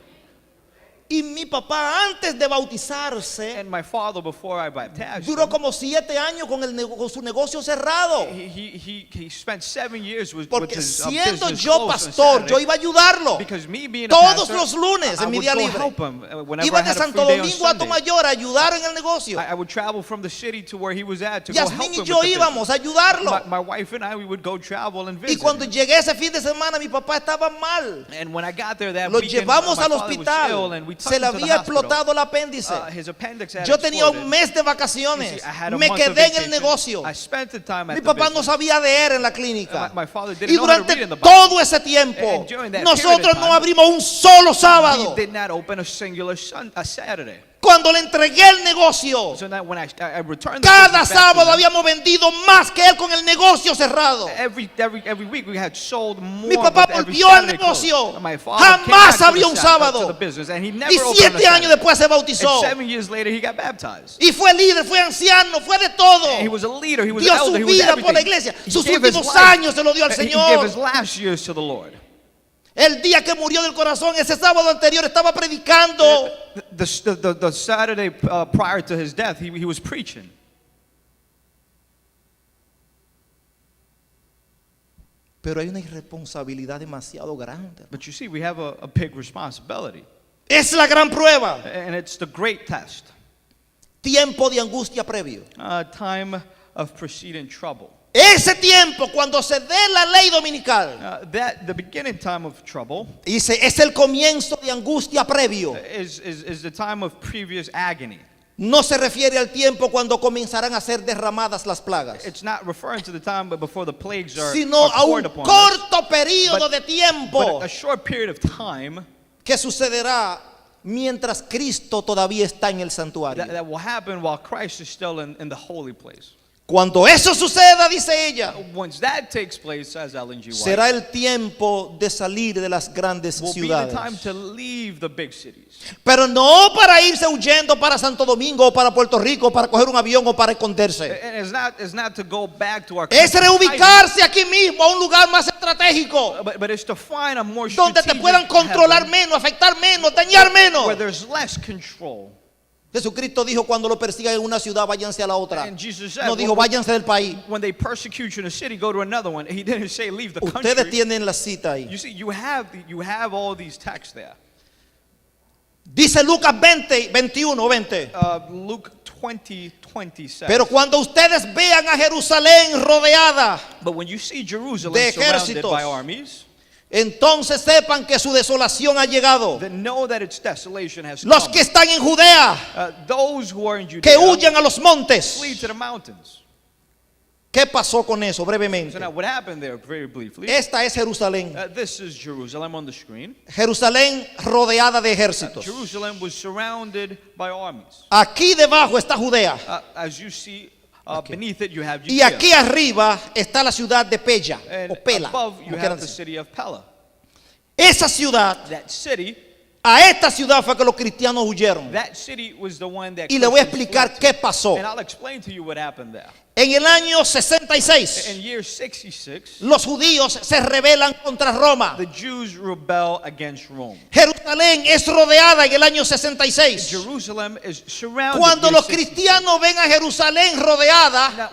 Y mi papá antes de bautizarse
And my father, before I baptized
duró
him,
como 7 años con su negocio cerrado.
he spent 7 years with
Porque
his
siendo
business
yo
closed on
pastor,
Saturday.
yo iba a ayudarlo.
Because me being a
Todos
pastor,
los lunes
I
en mi
would
día
go
libre.
help him whenever
Iba
I
de
had a
Santo
free day on
Domingo a
Sunday.
Tomayor a ayudar en el negocio.
I would travel from the city to where he was at to go help
Yasmín
him
y
with
yo
the
íbamos a
business.
ayudarlo.
My wife and I, we would go travel and
Y
visit
cuando
him.
llegué ese fin de semana, mi papá estaba mal.
And when I got there that
Lo
weekend,
llevamos
my
al
father was ill and we
hospital.
took
Se
him
le
to the
había
hospital.
explotado el apéndice.
His appendix had
Yo tenía
exploded.
un mes de
You
vacaciones.
see, I had a
Me
month of
quedé en el
vacation.
negocio.
I spent the time at
Mi
the
papá no
business.
sabía leer en la clínica.
My father didn't
Y
know how to
durante
read in the Bible.
todo ese tiempo,
And during that
nosotros
period of
no
time,
abrimos un solo sábado.
He did not open a singular a Saturday.
Cuando le entregué el negocio,
So that when I returned the
cada
business back to
sábado
him,
habíamos vendido más que él con el negocio cerrado.
every week we had sold more.
Mi papá
with every
volvió al
Saturday closed.
negocio.
And my father came
Jamás
back to the
abrió un
to
sábado.
the business, and he never
Y
opened a
7 años
Saturday.
después se bautizó.
And 7 years later he got baptized.
Y fue líder, fue anciano, fue de todo.
He was a leader, he was
Dio
an elder,
su
he was
vida
everything.
por la iglesia.
He
Sus
gave his
últimos
life.
años se lo dio al
He gave
Señor.
his last years to the Lord.
El día que murió del corazón, ese sábado anterior estaba predicando.
The Saturday prior to his death, he was preaching.
Pero hay una irresponsabilidad demasiado grande.
But you see, we have a big responsibility.
Es la gran prueba.
And it's the great test.
Tiempo de angustia previo.
Time of preceding trouble.
Ese tiempo cuando se dé la ley dominical,
The beginning time of trouble
dice, es el comienzo de angustia previo.
is the time of previous agony.
no se refiere al tiempo cuando comenzarán a ser derramadas las plagas,
It's not referring to the time but before the plagues are
sino a un
poured upon us,
corto periodo
but-
de tiempo
but a short period of time
que sucederá mientras Cristo todavía está en el santuario.
that will happen while Christ is still in the holy place.
Cuando eso suceda, dice ella,
Once that takes place, says Ellen G. White,
será el tiempo de salir de las grandes
will be the time
ciudades.
to leave the big cities.
Pero no para irse huyendo para Santo Domingo o para Puerto Rico, para coger un avión o para esconderse.
And it's not to go back to our
Es
country,
reubicarse aquí mismo a un lugar más estratégico,
but it's to find a more
donde te
strategic
puedan controlar
heaven
menos, afectar menos, dañar menos.
where there's less control.
Jesucristo dijo, cuando lo persigan en una ciudad, váyanse a la otra.
And Jesus said,
No dijo, váyanse del país.
when they persecute you in a city, go to another one. He didn't say leave the
Ustedes
country.
tienen la cita ahí.
You see, you have all these texts there.
Dice Lucas 20, 21, 20.
Luke 20 says.
Pero cuando ustedes vean a Jerusalén rodeada,
But when you see Jerusalem
de
surrounded
ejércitos,
by armies,
entonces sepan que su desolación ha llegado.
then know that its desolation has
Los
come.
que están en Judea,
Those who are in
que
Judea
huyan a los montes.
flee to the mountains.
¿Qué pasó con eso? Brevemente.
So now what happened there, very briefly?
Esta es Jerusalén.
This is Jerusalem on the screen.
Jerusalén rodeada de ejércitos.
Jerusalem was surrounded by armies.
Aquí debajo está Judea.
As you see, beneath it you have
Y
Judea.
aquí arriba está la ciudad de Pella
And
o Pela.
above you
como
have
quieran
the
decir.
city of Pella.
Esa ciudad,
That city
a esta ciudad fue que los cristianos huyeron.
That city was the one that
Y le voy a
Christians
explicar
fled
qué
to.
pasó.
And I'll explain to you what happened there.
En el año 66,
In year 66,
los judíos se rebelan contra Roma.
the Jews rebel against Rome.
Jerusalén es rodeada en el año 66.
Jerusalem is surrounded.
Cuando
year
los
66.
cristianos ven a Jerusalén rodeada,
Now,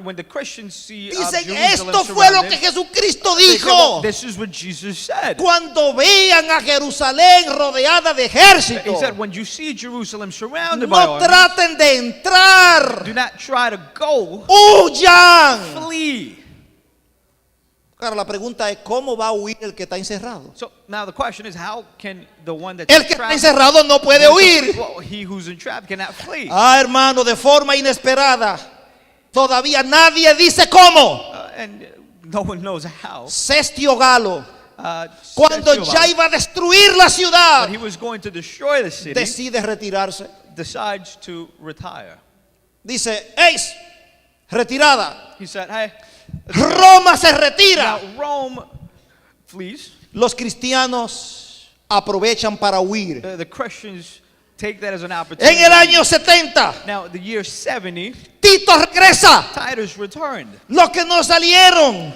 when the Christians see
dicen,
Jerusalem
esto fue lo
surrounded,
que Jesucristo
they say,
dijo.
"Well, this is what Jesus said.
Cuando vean a Jerusalén rodeada de
He
ejércitos,
said, when you see Jerusalem surrounded by
no
armies,
traten de entrar,
do not try to go,
huyan.
flee."
Claro, la pregunta es, ¿cómo va a huir el que está encerrado?
So now the question is, how can the one that's
El que está
trapped,
encerrado no puede huir.
well, he who's entrapped cannot flee.
Ah, hermano, de forma inesperada, todavía nadie dice cómo.
And no one knows how.
Sestio Galo,
Uh,
cuando
Sergio
ya
Vaz,
iba a destruir la ciudad,
when he was going to destroy the city,
decide retirarse.
decides to retire.
Dice, "Eis, retirada.
He said, hey,
Roma se retira."
now Rome flees.
Los cristianos aprovechan para huir.
The Christians take that as an
En
opportunity.
el año 70,
Now, the year 70,
Tito regresa.
Titus returned.
Los que no salieron,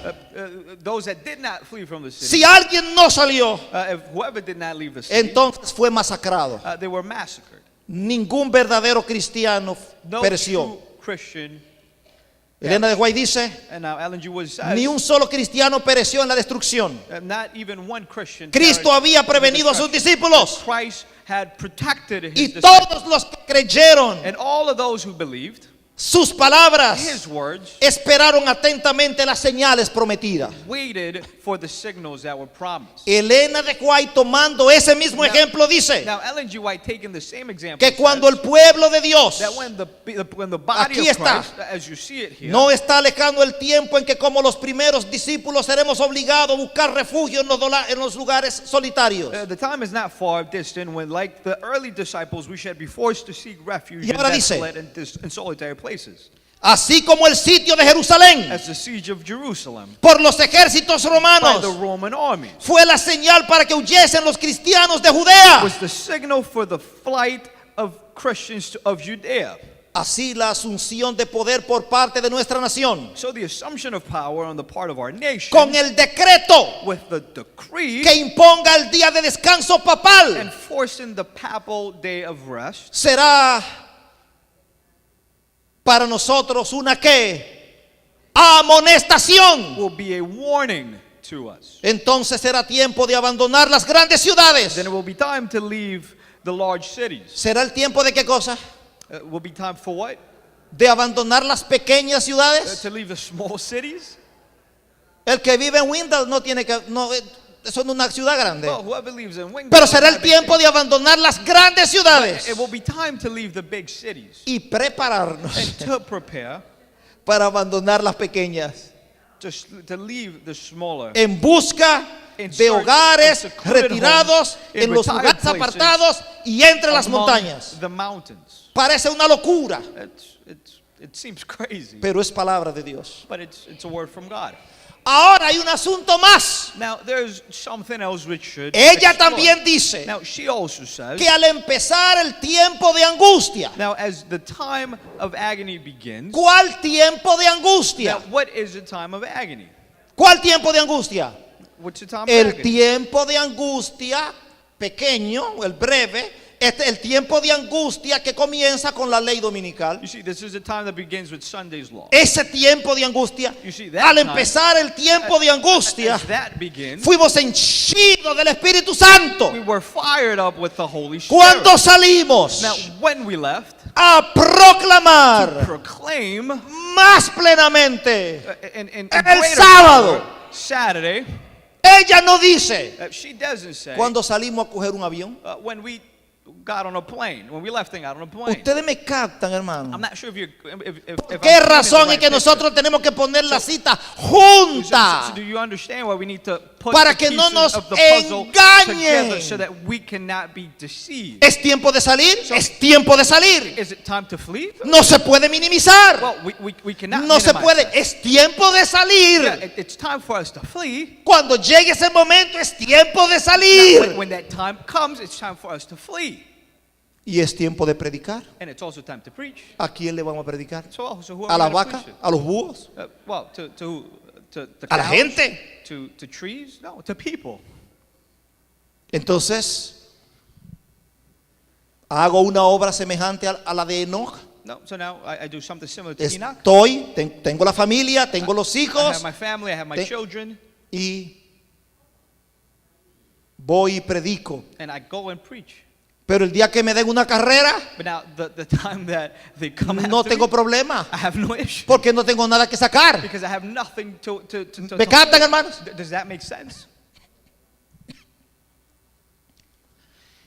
Those that did not flee from the city,
si alguien no salió,
if whoever did not leave the city,
entonces fue masacrado.
they were massacred.
Ningún verdadero cristiano
No
pereció.
true Christian.
Elena de White dice,
And now Ellen G. Wood says,
ni un solo cristiano pereció en la destrucción.
not even one Christian.
Cristo
perished
había
in the
prevenido a sus
destruction.
discípulos
Christ had protected his
y
disciples.
todos los que creyeron
And all of those who believed
sus palabras
his words
esperaron atentamente las señales prometidas.
waited for the signals that were promised.
Elena de White, tomando ese mismo ejemplo, dice
Now Ellen G. White, taking the same example,
que cuando
says
el pueblo de Dios
that when the body
Aquí
of
está.
Christ, as you see it here,
no está lejano el tiempo en que como los primeros discípulos seremos obligados a buscar refugio en los lugares solitarios.
the time is not far distant when, like the early disciples, we should be forced to seek refuge
Y
in
ahora dice,
desolate and solitary places,
Así como el sitio de Jerusalén
as the siege of Jerusalem
por los ejércitos
by
romanos
the Roman army
fue la señal para que huyesen los cristianos de Judea.
was the signal for the flight of Christians of Judea.
Así la asunción de poder por parte de nuestra nación,
So the assumption of power on the part of our nation,
con el decreto
with the decree
que imponga el día de descanso papal,
enforcing the papal day of rest,
será para nosotros una ¿qué? Amonestación.
will be a warning to us.
Entonces será tiempo de abandonar las grandes ciudades.
Then it will be time to leave the large cities.
¿Será el tiempo de qué cosa?
Will be time for what?
¿De abandonar las pequeñas ciudades?
To leave the small cities?
El que vive en Windell no tiene que, no, Eso no es una ciudad grande.
Well, whoever lives in Wingate,
Pero será el tiempo de abandonar las grandes ciudades
it will be time to leave the big cities
y prepararnos
and to prepare
para abandonar las pequeñas
to leave the smaller.
en busca de hogares retirados en los lugares apartados y entre las
Among
montañas.
the mountains.
Parece una locura,
It seems crazy,
pero es palabra de Dios.
but it's a word from God.
Ahora hay un asunto más.
Now, there's something else which should
Ella
explore.
también dice
Now, she also says,
que al empezar el tiempo de angustia,
now, as the time of agony begins,
¿cuál tiempo de
now,
angustia?
what is the time of agony?
¿Cuál tiempo de angustia?
What's the time of
El
agony?
tiempo de angustia pequeño, el breve, el tiempo de angustia que comienza con la ley dominical.
You see, this is the time that begins with Sunday's law.
Ese tiempo de angustia,
You see, that
al
time,
empezar el tiempo de angustia,
As that begins,
fuimos henchidos del Espíritu Santo.
we were fired up with the Holy Spirit.
Cuando salimos
Now, when we left,
a proclamar
proclaim
más plenamente,
in
el
greater
sábado,
power, Saturday,
ella no dice
she doesn't say,
cuando salimos a coger un avión.
when we got on a plane, when we left and got on a plane.
Ustedes me captan, hermano.
I'm not sure if I'm
¿Qué
seeing the
razón
right
es que
picture.
nosotros tenemos que poner la cita
So
junta
do you understand why we need to put
para
the
que no
pieces
nos
of the puzzle
engañen?
together so that we cannot be deceived?
¿Es tiempo de salir? Es tiempo de salir.
Is it time to flee?
No se puede minimizar.
Well, we cannot
No se
minimize
puede.
that.
Es tiempo de
Yeah,
salir.
it's time for us to flee.
Cuando llegue ese momento es tiempo de
Now,
salir.
when that time comes, it's time for us to flee.
Y es tiempo de predicar.
And it's also time to preach.
¿A quién le vamos a predicar?
So who
¿A
are
la
we going
vaca?
to preach
¿A los búhos?
to? Well, to who? To the
¿A la
cows?
gente?
To trees? No, to people.
Entonces, hago una obra semejante a la de Enoch.
No, so now I do something similar to Enoch.
Tengo la familia, tengo los
I
hijos
have my family, I have my
Te-
children,
y voy y predico.
and I go and preach.
Pero el día que me den una carrera,
But now the time that they come
no
after
tengo
me,
problema,
I have no issue
porque no tengo nada que sacar.
because I have nothing to
¿Me captan, hermanos?
Does that make sense?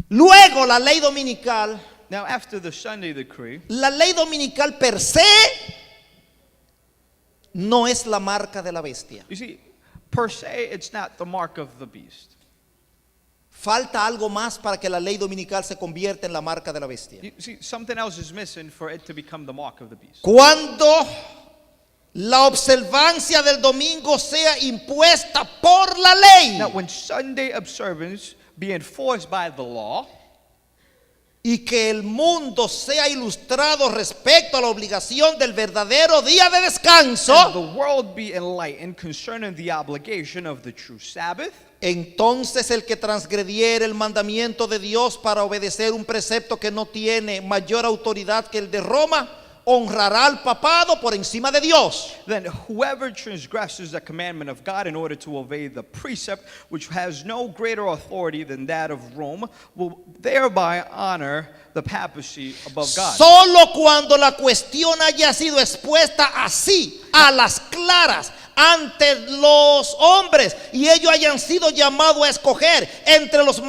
Luego la ley dominical,
Now after the Sunday decree,
la ley dominical per se no es la marca de la bestia.
you see, per se, it's not the mark of the beast.
Falta algo más para que la ley dominical se convierta en la marca de la bestia.
You see, something else is missing for it to become the mark of the beast.
Cuando la observancia del domingo sea impuesta por la ley
Now, when Sunday observance be enforced by the law,
y que el mundo sea ilustrado respecto a la obligación del verdadero día de
and
descanso,
the world be enlightened concerning the obligation of the true Sabbath,
entonces el que transgrediere el mandamiento de Dios para obedecer un precepto que no tiene mayor autoridad que el de Roma, honrará al papado por encima de Dios.
then whoever transgresses the commandment of God in order to obey the precept which has no greater authority than that of Rome will thereby honor the papacy above God.
Solo cuando la cuestión haya sido expuesta así, a las claras, ante los hombres, y ellos hayan sido llamados a escoger entre los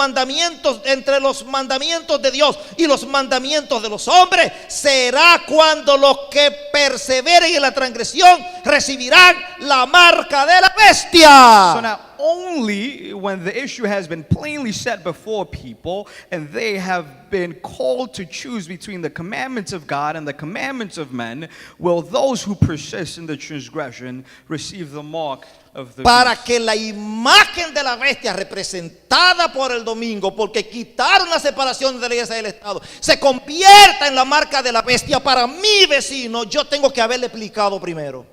mandamientos de Dios y los mandamientos de los hombres, será cuando los que perseveren en la transgresión recibirán la marca de la bestia.
So now, only when the issue has been plainly set before people and they have been called to choose between the commandments of God and the commandments of men, will those who persist in the transgression receive the mark of the
Para
beast.
que la imagen de la bestia representada por el domingo, porque quitaron la separación de la iglesia y del Estado, se convierta en la marca de la bestia para mi vecino, yo tengo que haberle explicado primero.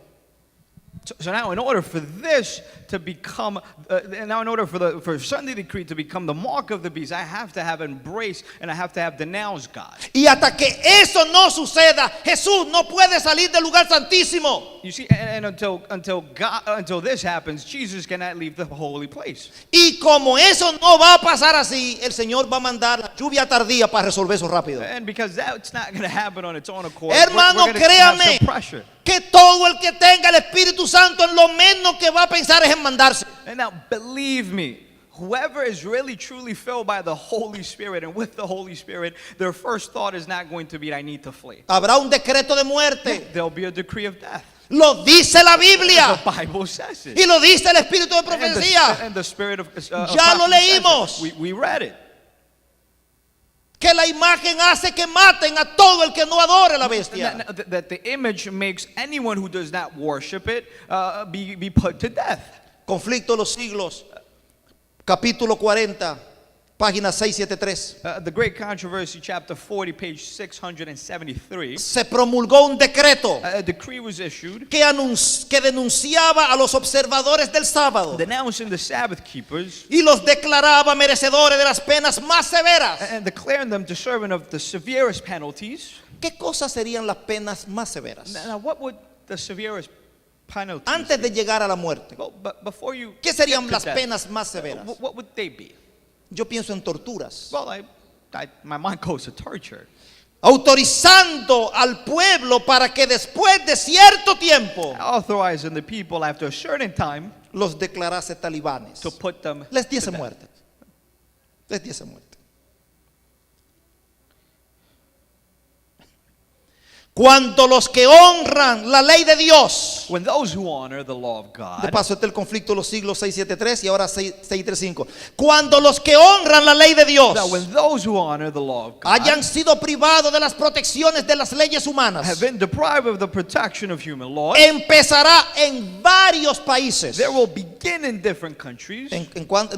So now, in order for this to become, in order for Sunday decree to become the mark of the beast, I have to have embraced and I have to have denounced God.
Y hasta que eso no suceda, Jesús no puede salir del lugar santísimo.
You see, and until this happens, Jesus cannot leave the holy place.
Y como eso no va a pasar así, el Señor va a mandar la lluvia tardía para resolver eso rápido.
And because that's not going to happen on its own accord,
Hermano,
we're going to have
créame
some pressure.
que todo el que tenga el Espíritu Santo en lo menos que va a pensar es en mandarse.
And now, believe me, Whoever is really truly filled by the Holy Spirit and with the Holy Spirit, their first thought is not going to be, I need to flee.
Habrá un decreto de muerte.
There'll be a decree of death.
Lo dice la Biblia.
The Bible says it.
Y lo dice el Espíritu de Profecía.
And the spirit of
Ya lo
prophecy says
leímos.
it. We read it.
Que la imagen hace que maten a todo el que no adore la bestia.
That the image makes anyone who does not worship it be put to death.
Conflicto de los siglos, capítulo 40, página 673.
The Great Controversy, chapter 40, page 673.
Se promulgó un decreto
A decree was issued
que denunciaba a los observadores del sábado
denouncing the Sabbath keepers
y los declaraba merecedores de las penas más severas.
and declaring them deserving of the severest penalties.
¿Qué cosas serían las penas más severas?
Now, what would the severest penalties
Antes de
be?
llegar a la muerte,
Well, but before you
¿qué
get
serían
to
las
death,
penas más severas?
what would they be?
Yo pienso en torturas.
Well, my mind goes to torture.
Autorizando al pueblo para que después de cierto tiempo
Authorizing the people after a certain time
los declarase talibanes.
to put them
Les
to
diese
death.
muerte. Les diese muerte. Cuando los que honran la ley de Dios.
When those who honor the law of God.
De paso, este es el conflicto de los siglos 673 y ahora 635. Cuando los que honran la ley de Dios
Now, when those who honor the law of God
hayan sido privados de las protecciones de las leyes humanas,
have been deprived of the protection of human laws,
empezará en varios países.
there will begin in different countries.
¿En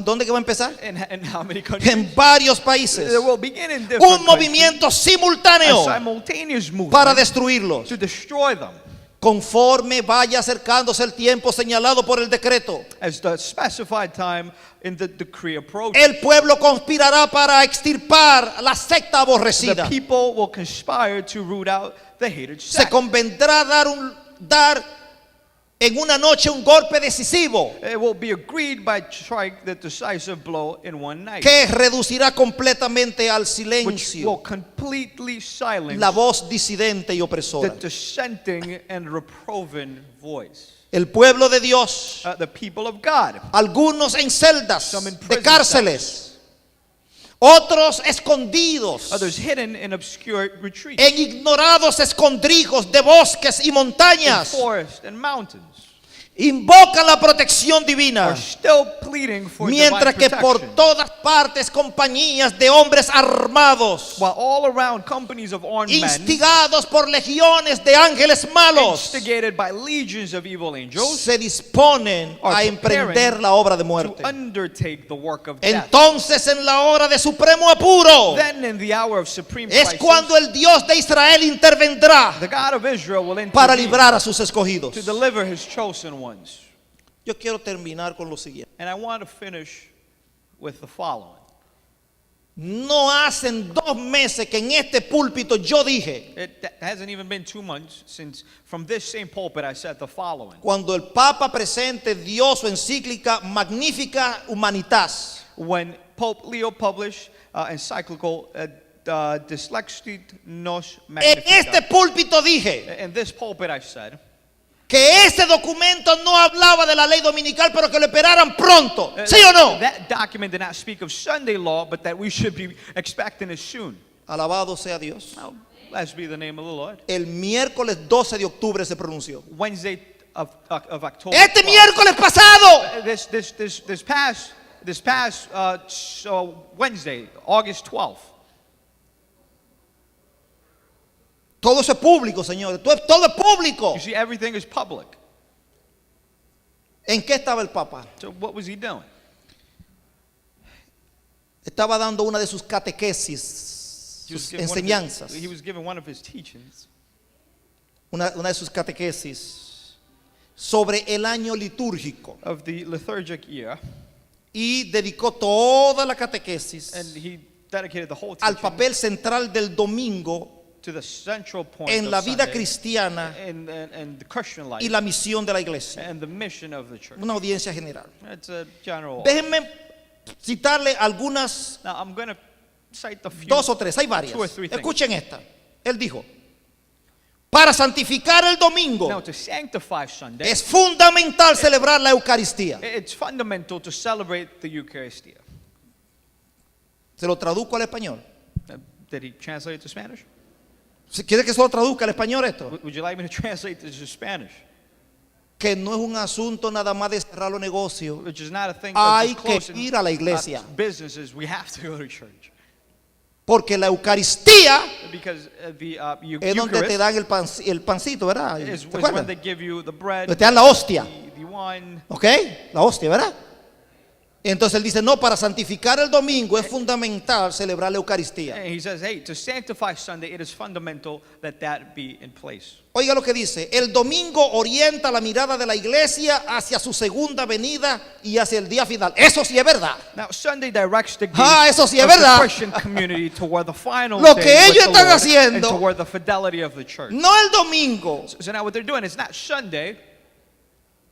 dónde que va a empezar?
In how many countries?
En varios países.
There will begin in different
Un
countries.
movimiento
A
simultáneo
simultaneous movement
para destruirlos.
to destroy them.
Conforme vaya acercándose el tiempo señalado por el decreto,
As the specified time in the decree approaches,
el pueblo conspirará para extirpar la secta
the
aborrecida.
people will conspire to root out the hated
Se
sect.
convendrá dar en una noche un golpe decisivo
It will be agreed by strike the decisive blow in one night,
que reducirá completamente al
which will
silencio
completely silence
la voz disidente y
the
opresora.
dissenting and reproving voice.
El pueblo de Dios,
The people of God,
algunos en celdas
some in
de
prison
cárceles, otros escondidos
others hidden in obscure retreats,
en ignorados escondrijos de bosques y
in
montañas,
forests and mountains,
invocan la protección
are
divina,
still pleading for
mientras
divine
que por
protection.
todas partes compañías de hombres armados,
While all around companies of armed men,
instigados por legiones de ángeles malos,
instigated by legions of evil angels,
se disponen
are
a emprender la obra de
to
muerte.
undertake the work of death.
Entonces, en la hora de supremo apuro,
Then in the hour of supreme
es
crisis,
cuando el Dios de Israel intervendrá
the God of Israel will
para
intervene
librar a sus escogidos.
to deliver his chosen ones.
Yo quiero terminar con lo siguiente.
And I want to finish with the following.
No hacen 2 meses que en este púlpito yo dije,
It hasn't even been 2 months since from this same pulpit I said the following.
cuando el Papa presente dio su encíclica Magnifica Humanitas,
When Pope Leo published encyclical Dyslexit Nos
en este
Magnificat,
púlpito dije
in this pulpit I said
que ese documento no hablaba de la ley dominical, pero que lo esperaran pronto. ¿Sí o no?
that document did not speak of Sunday law, but that we should be expecting it soon.
Alabado sea Dios.
Now, blessed be the name of the Lord.
El miércoles 12 de octubre se pronunció.
Wednesday of October.
Este
12th.
miércoles pasado,
This past Wednesday, August 12th.
todo eso es público, señores. Todo es público.
You see, everything is public.
¿En qué estaba el Papa?
So what was he doing?
Estaba dando una de sus catequesis,
He was
sus
giving
enseñanzas.
he was giving one of his teachings
Una de sus catequesis sobre el año litúrgico.
of the liturgic year,
Y dedicó toda la catequesis
and he dedicated the whole
al
teaching
papel central del domingo
to the central point
en
of
la vida
Sunday
cristiana
and the Christian life
y la misión de la iglesia.
and the mission of the church.
Una audiencia general.
It's a general.
Déjenme citarle algunas,
Now I'm going to cite the few.
2 o 3, hay varias.
2 or 3 things.
Escuchen esta. Él dijo, Para santificar el domingo
Now, to sanctify Sunday,
es fundamental celebrar la Eucaristía.
it's fundamental to celebrate the Eucharistia.
Se lo traduzco al español.
Did he translate it to Spanish?
Si quiere que se lo traduzca al español esto,
Would you like me to translate this to Spanish?
que no es un asunto nada más de cerrar los negocios.
Which is not a thing
Hay
of just
que
closing
ir a la iglesia.
businesses. We have to go to church.
Porque la Eucaristía
Because the
es donde te
Eucharist
dan el pancito, ¿verdad?
is
¿Te
when
acuerdas?
they give you the bread,
Donde te dan la hostia.
the wine.
¿Ok? La hostia, ¿verdad? Entonces él dice, no, para santificar el domingo es fundamental celebrar la Eucaristía.
And he says, hey, to sanctify Sunday, it is fundamental that that be in place.
Oiga lo que dice, el domingo orienta la mirada de la iglesia hacia su segunda venida y hacia el día final. Eso sí es verdad.
Now, Sunday directs the
Eso sí es
of the
verdad.
Christian community toward the final
Lo
day
que
with
ellos
the
están
Lord
haciendo-
and toward the fidelity of the church.
No el domingo,
So now what they're doing is not Sunday,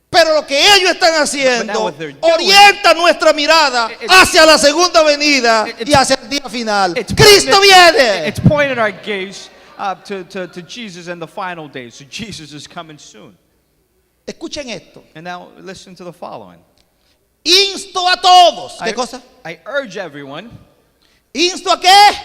pero lo que ellos están
But now
haciendo
what they're doing-
orienta nuestra mirada hacia la segunda venida y hacia el día final. Cristo viene.
It's pointing our gaze to Jesus and the final days. So Jesus is coming soon.
Escuchen esto.
And now listen to the following.
Insto a todos. ¿Qué cosa?
I urge everyone.
¿Insto a qué?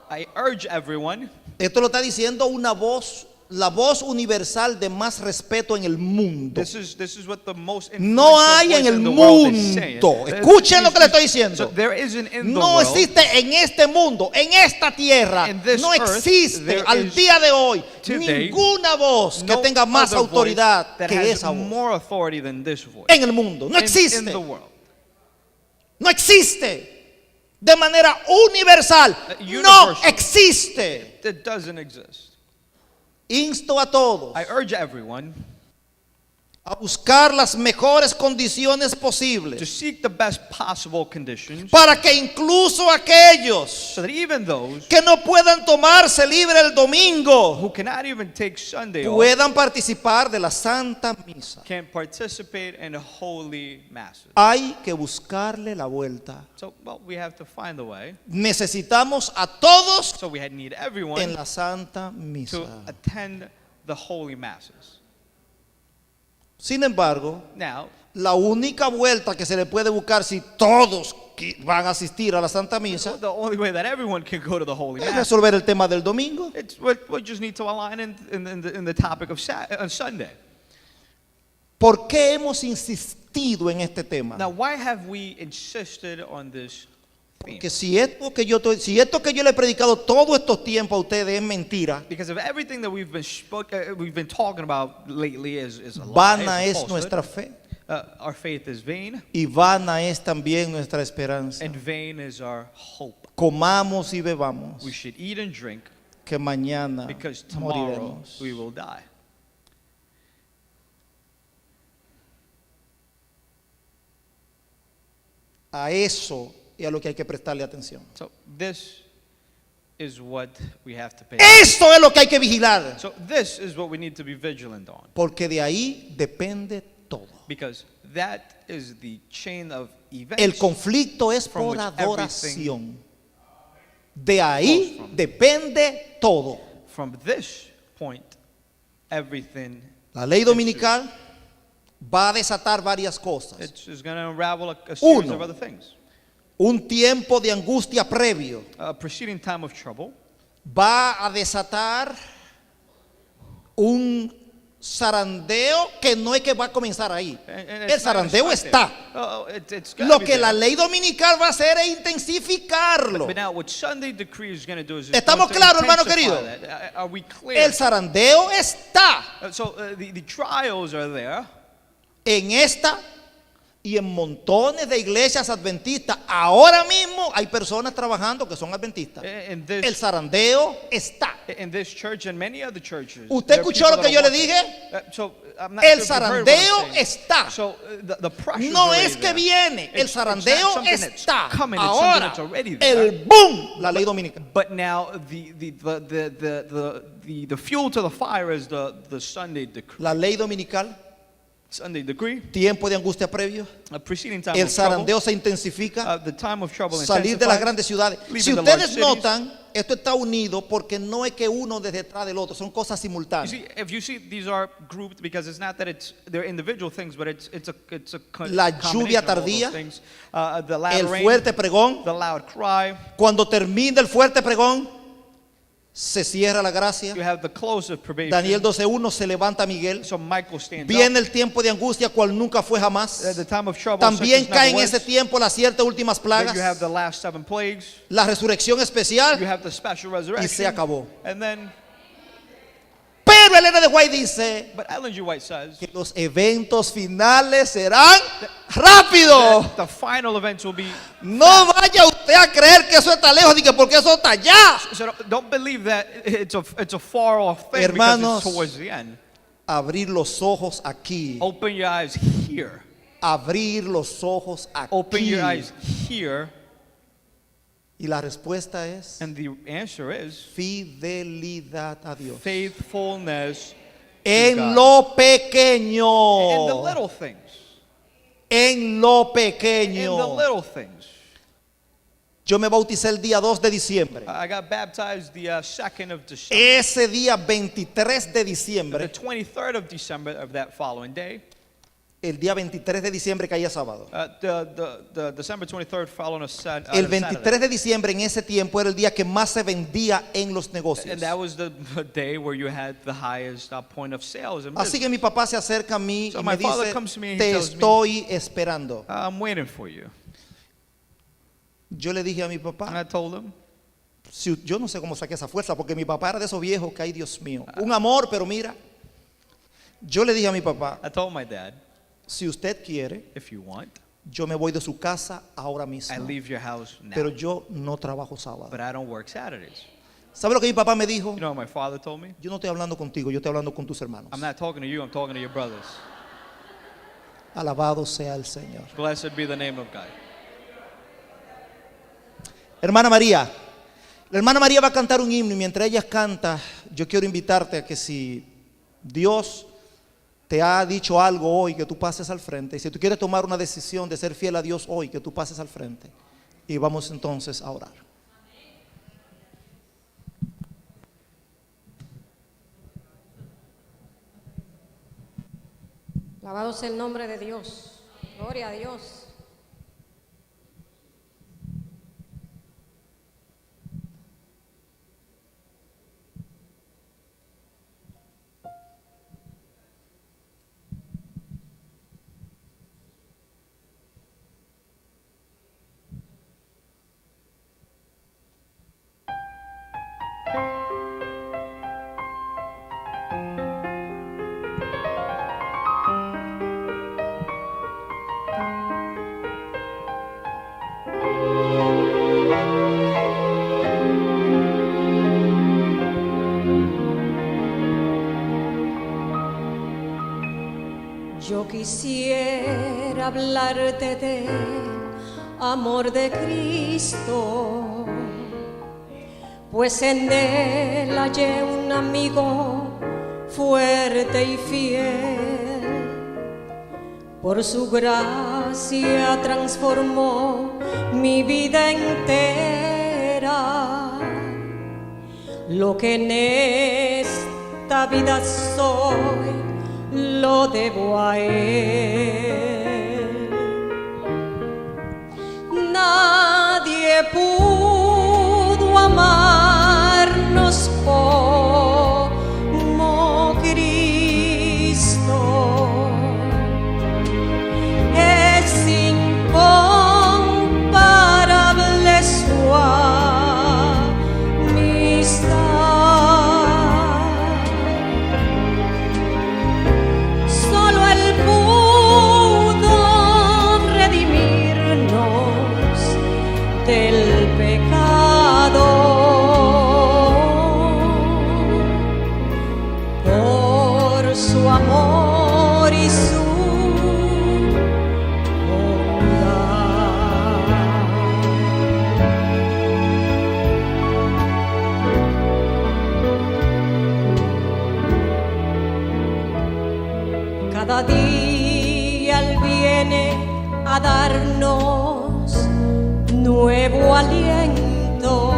I urge everyone.
Esto lo está diciendo una voz, la voz universal de más respeto en el mundo.
This is what the most
No hay
influential
en
voice
el
in the world is saying.
mundo. Escuchen lo que le estoy
So
diciendo.
there isn't in the
No
world.
existe en este mundo, en esta tierra,
In this
no
earth,
existe
there
al
is
día de hoy
today
ninguna voz que
no
tenga más
other
autoridad
voice that
que
has
esa voz
more authority than this voice
en el mundo. No
in
existe.
the world.
No existe. De manera universal. No
Universal.
existe.
It doesn't exist.
Insto a todos
I urge everyone
a buscar las mejores condiciones
to
posibles
seek the best possible conditions
para que incluso aquellos
so that even those
que no puedan tomarse libre el domingo
who cannot even take Sunday off
puedan participar de la Santa Misa.
can participate in the holy masses.
Hay que buscarle la vuelta.
So, well, we have to find a way.
Necesitamos a todos
So we need
en
everyone
la Santa
to
Misa.
attend the holy masses.
Sin embargo,
Now,
la única vuelta que se le puede buscar si todos van a asistir a la Santa Misa
the only way that everyone can go to the holy
es
mass,
resolver el tema del domingo.
it's we just need to align in the topic of on Sunday.
¿Por qué hemos insistido en este tema?
Now, why have we insisted on this theme?
Que si esto que yo le he predicado todos estos tiempos a ustedes es mentira,
Because of everything that we've been talking about lately is a lie,
vana
is a
es nuestra
falsehood.
fe
Our faith is vain,
y vana es también nuestra esperanza.
and vain is our hope.
Comamos y bebamos,
We should eat and drink
que mañana
because tomorrow
moriremos.
we will die.
A eso es a lo que hay que prestarle atención.
So this is what we have to pay.
Eso es lo que hay que vigilar,
So this is what we need to be vigilant on,
porque de ahí depende todo.
because that is the chain of
El
events.
conflicto es
From
por
which
adoración. De ahí depende todo.
From this point, everything
La ley dominical va a desatar varias cosas.
it's going to unravel a series
Uno.
of other things.
Un tiempo de angustia previo
A preceding time of trouble
va a desatar un zarandeo que no es que va a comenzar ahí.
and
El
it's not gonna
zarandeo
start there.
está.
It's gonna
Lo
be
que la
there.
ley dominical va a hacer es intensificarlo.
But now what Sunday decree is going to do is it's
¿Estamos
going to
claros, hermano
intensify
querido?
that. Are we clear?
El zarandeo está
So the trials are there.
en esta y en montones de iglesias adventistas. Ahora mismo hay personas trabajando que son adventistas.
In
El
this,
zarandeo está.
in this church and many other churches.
¿Usted
there are
escuchó
people
lo que
that
yo
are
le
working.
dije?
So, I'm not
El
sure if you heard what I'm
zarandeo
saying.
está.
So the pressure's
No
already
es que
there.
viene, el
It's not
zarandeo
something that's
está.
coming, it's something
Ahora,
that's already there.
el boom, la ley dominical.
But now the fuel to the fire is the Sunday decree.
La ley dominical,
Sunday decree,
tiempo de angustia previo.
a preceding time
El
of trouble.
zarandeo se intensifica.
The time of trouble
Salir de las
intensifies,
grandes ciudades.
leaving
Si
the large
ustedes
cities.
notan, esto está unido porque no es que uno desde detrás del otro, son cosas
You
simultáneas.
see, if you see, these are grouped because it's not that they're individual things, but it's a
La
combination
lluvia
of all those
tardía,
things. The loud
El
rain,
fuerte pregón,
the loud cry.
cuando termina el fuerte pregón, se cierra la gracia.
You have the close of probation.
Daniel 12:1, se levanta Miguel.
So Michael stands
Viene
up.
el tiempo de angustia cual nunca fue jamás.
At the time of trouble,
También
such as
cae en
never
ese
was.
tiempo las 7 últimas
Then
plagas,
you have the last 7 plagues.
la resurrección
You
especial,
have the special
y se
resurrection.
acabó.
And then,
Pero Elena de White dice
but Ellen G. White says
que los eventos finales serán rápidos.
that the final events will be.
No vaya usted a creer que eso está lejos, ni que porque eso está allá.
So don't believe that it's a far off thing
Hermanos,
because it's towards the end.
Abrir los ojos aquí.
Open your eyes here.
Abrir los ojos
Open
aquí.
your eyes here.
Y la respuesta es
And the answer is
fidelidad a Dios.
faithfulness
En
God.
lo pequeño.
in the little things.
En lo
In the
pequeño.
little things.
Yo me bauticé el día 2 de diciembre.
I got baptized the 2nd of December.
Ese día 23 de
The
diciembre,
23rd of December of that following day.
el día 23 de diciembre caía sábado.
The December 23rd following
El 23 de diciembre en ese tiempo era el día que más se vendía en los negocios.
And that was the day where you had the highest point of sales in
Así
business.
que mi papá se acerca a mí
So
y
my
me
father
dice,
comes to me and he
te
tells me,
estoy esperando.
I'm waiting for you.
Yo le dije a mi
And
papá,
I told him,
yo no sé cómo saqué esa fuerza, porque mi papá era de esos viejos que, ay Dios mío, un amor, pero mira, yo le dije a mi papá,
I told my dad,
si usted quiere,
if you want,
yo me voy de su casa ahora
I
mismo,
leave your house now.
pero yo no trabajo sábado.
But I don't work Saturdays.
¿Sabe lo que mi papá me dijo?
You know what my father told me?
Yo no estoy hablando contigo, yo estoy hablando con tus hermanos.
I'm not talking to you, I'm talking to your brothers.
Alabado sea el Señor.
Blessed be the name of God.
Hermana María, la hermana María va a cantar un himno y mientras ella canta, yo quiero invitarte a que si Dios te ha dicho algo hoy, que tú pases al frente. Y si tú quieres tomar una decisión de ser fiel a Dios hoy, que tú pases al frente. Y vamos entonces a orar.
Alabado sea el nombre de Dios. Gloria a Dios. Yo quisiera hablarte del amor de Cristo, pues en Él hallé un amigo fuerte y fiel. Por su gracia transformó mi vida entera. Lo que en esta vida soy, lo debo a Él. Nadie pudo amarnos como Cristo. Es incomparable su amistad. Solo Él pudo redimirnos del pecado. Por su amor y su bondad. Cada día Él viene a darnos nuevo aliento.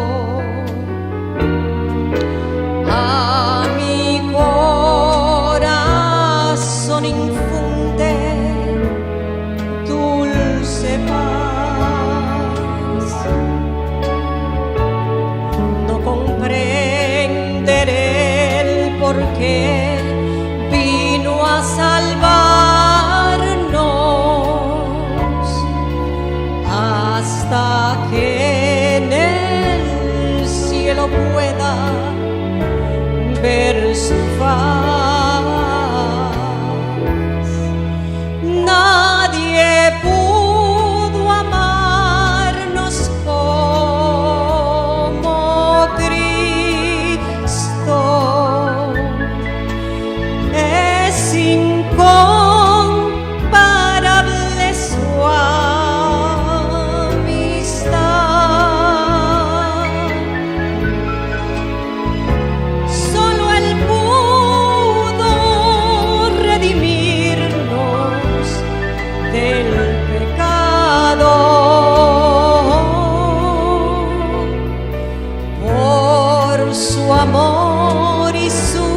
su faz. Nadie pudo amarnos como Cristo. Es incomparable su amistad. Solo Él pudo redimirnos del pecado. Por su amor y su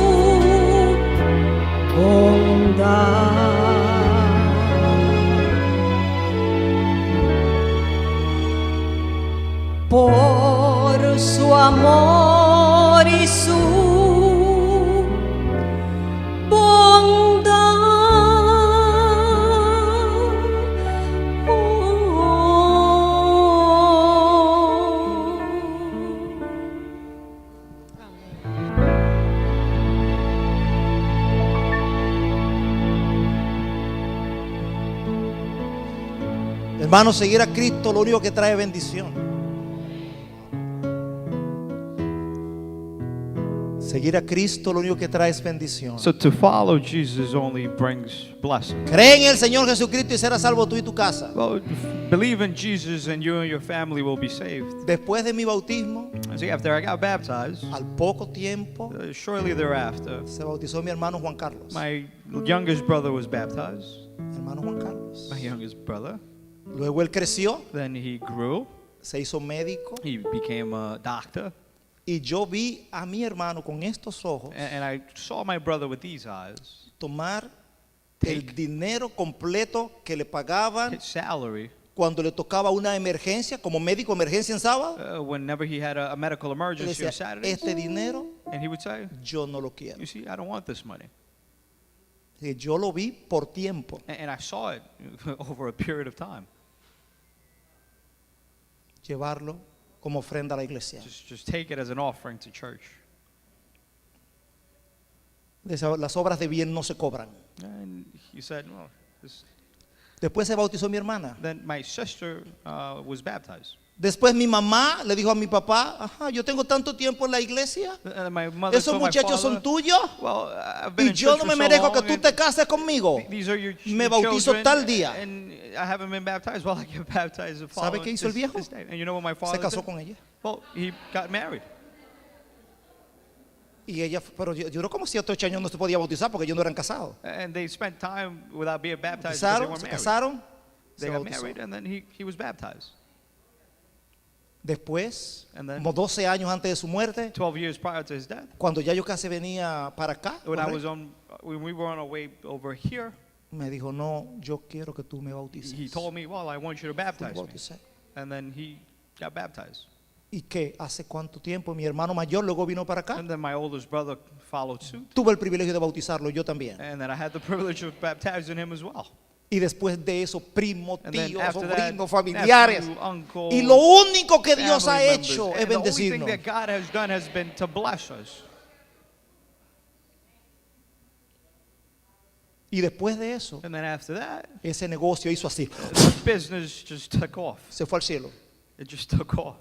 bondad. Por su amor y su
Hermano, seguir a Cristo lo único que trae bendición. Seguir a Cristo lo único que trae es bendición.
So to follow Jesus only brings blessing.
Cree en el Señor Jesucristo y serás salvo tú y tu casa.
Well, believe in Jesus and you and your family will be saved.
Después de mi bautismo,
See, after I got baptized,
al poco tiempo,
shortly thereafter,
se bautizó mi hermano Juan Carlos.
my youngest brother was baptized.
Hermano Juan Carlos.
My youngest brother.
Luego él creció,
Then he grew.
se hizo médico
He became a doctor.
y yo vi a mi hermano con estos ojos
And I saw my brother with these eyes
tomar el dinero completo que le pagaban
his salary
cuando le tocaba una emergencia, como médico emergencia en sábado.
whenever he had a medical
Él
emergency on
decía,
Saturdays.
este dinero
And he would say,
yo no lo quiero.
you see, I don't want this money.
Y yo lo vi por tiempo.
And I saw it over a period of time.
Llevarlo como ofrenda a la iglesia.
Just take it as an offering to church.
Decía, las obras de bien no se cobran.
And he said, well,
Después se bautizó mi hermana.
then my sister was baptized.
Después mi mamá le dijo a mi papá, ajá, yo tengo tanto tiempo en la iglesia.
And my mother
Esos
told my
muchachos son
father,
tuyos
well, I've been
y
in
yo
church
no
for
me
so
merezco que
long,
tú
and
te cases conmigo.
these are your
Me bautizo
children,
tal día.
and I haven't been baptized. Well, I get baptized the
¿Sabe
following
qué hizo el viejo?
this day. And you know what my
Se
father
casó
did?
con ella.
Well, he got married.
Y ella, pero yo duró como 7 o 8 años no se podía bautizar porque ellos no eran casados.
And they spent time without being baptized because they
Bautizaron,
weren't
se
married.
casaron,
They
se
got
bautizó.
married, and then he was baptized.
Después,
And then-
como 12 años antes de su muerte,
12 years prior to his death,
cuando ya yo casi venía para acá,
when we were on our way over here,
me dijo, no, yo quiero que tú me bautices.
he told me, well, I want you to
Fui
baptize me.
bautizado.
And then he got baptized.
¿Y qué? ¿Hace cuánto tiempo? Mi hermano mayor luego vino para acá.
And then my oldest brother followed suit.
Tuve el privilegio de bautizarlo, yo también.
And then I had the privilege of baptizing him as well.
Y después de eso, primo,
And then
tío,
after that,
sobrino, familiares.
nephew, uncle,
Y lo único que Dios ha
family
hecho
members.
es
And the only thing
bendecirnos.
that God has done has been to bless us.
Y después de eso,
And then after that,
ese negocio hizo así.
the business just took off.
Se fue al cielo.
It just took off.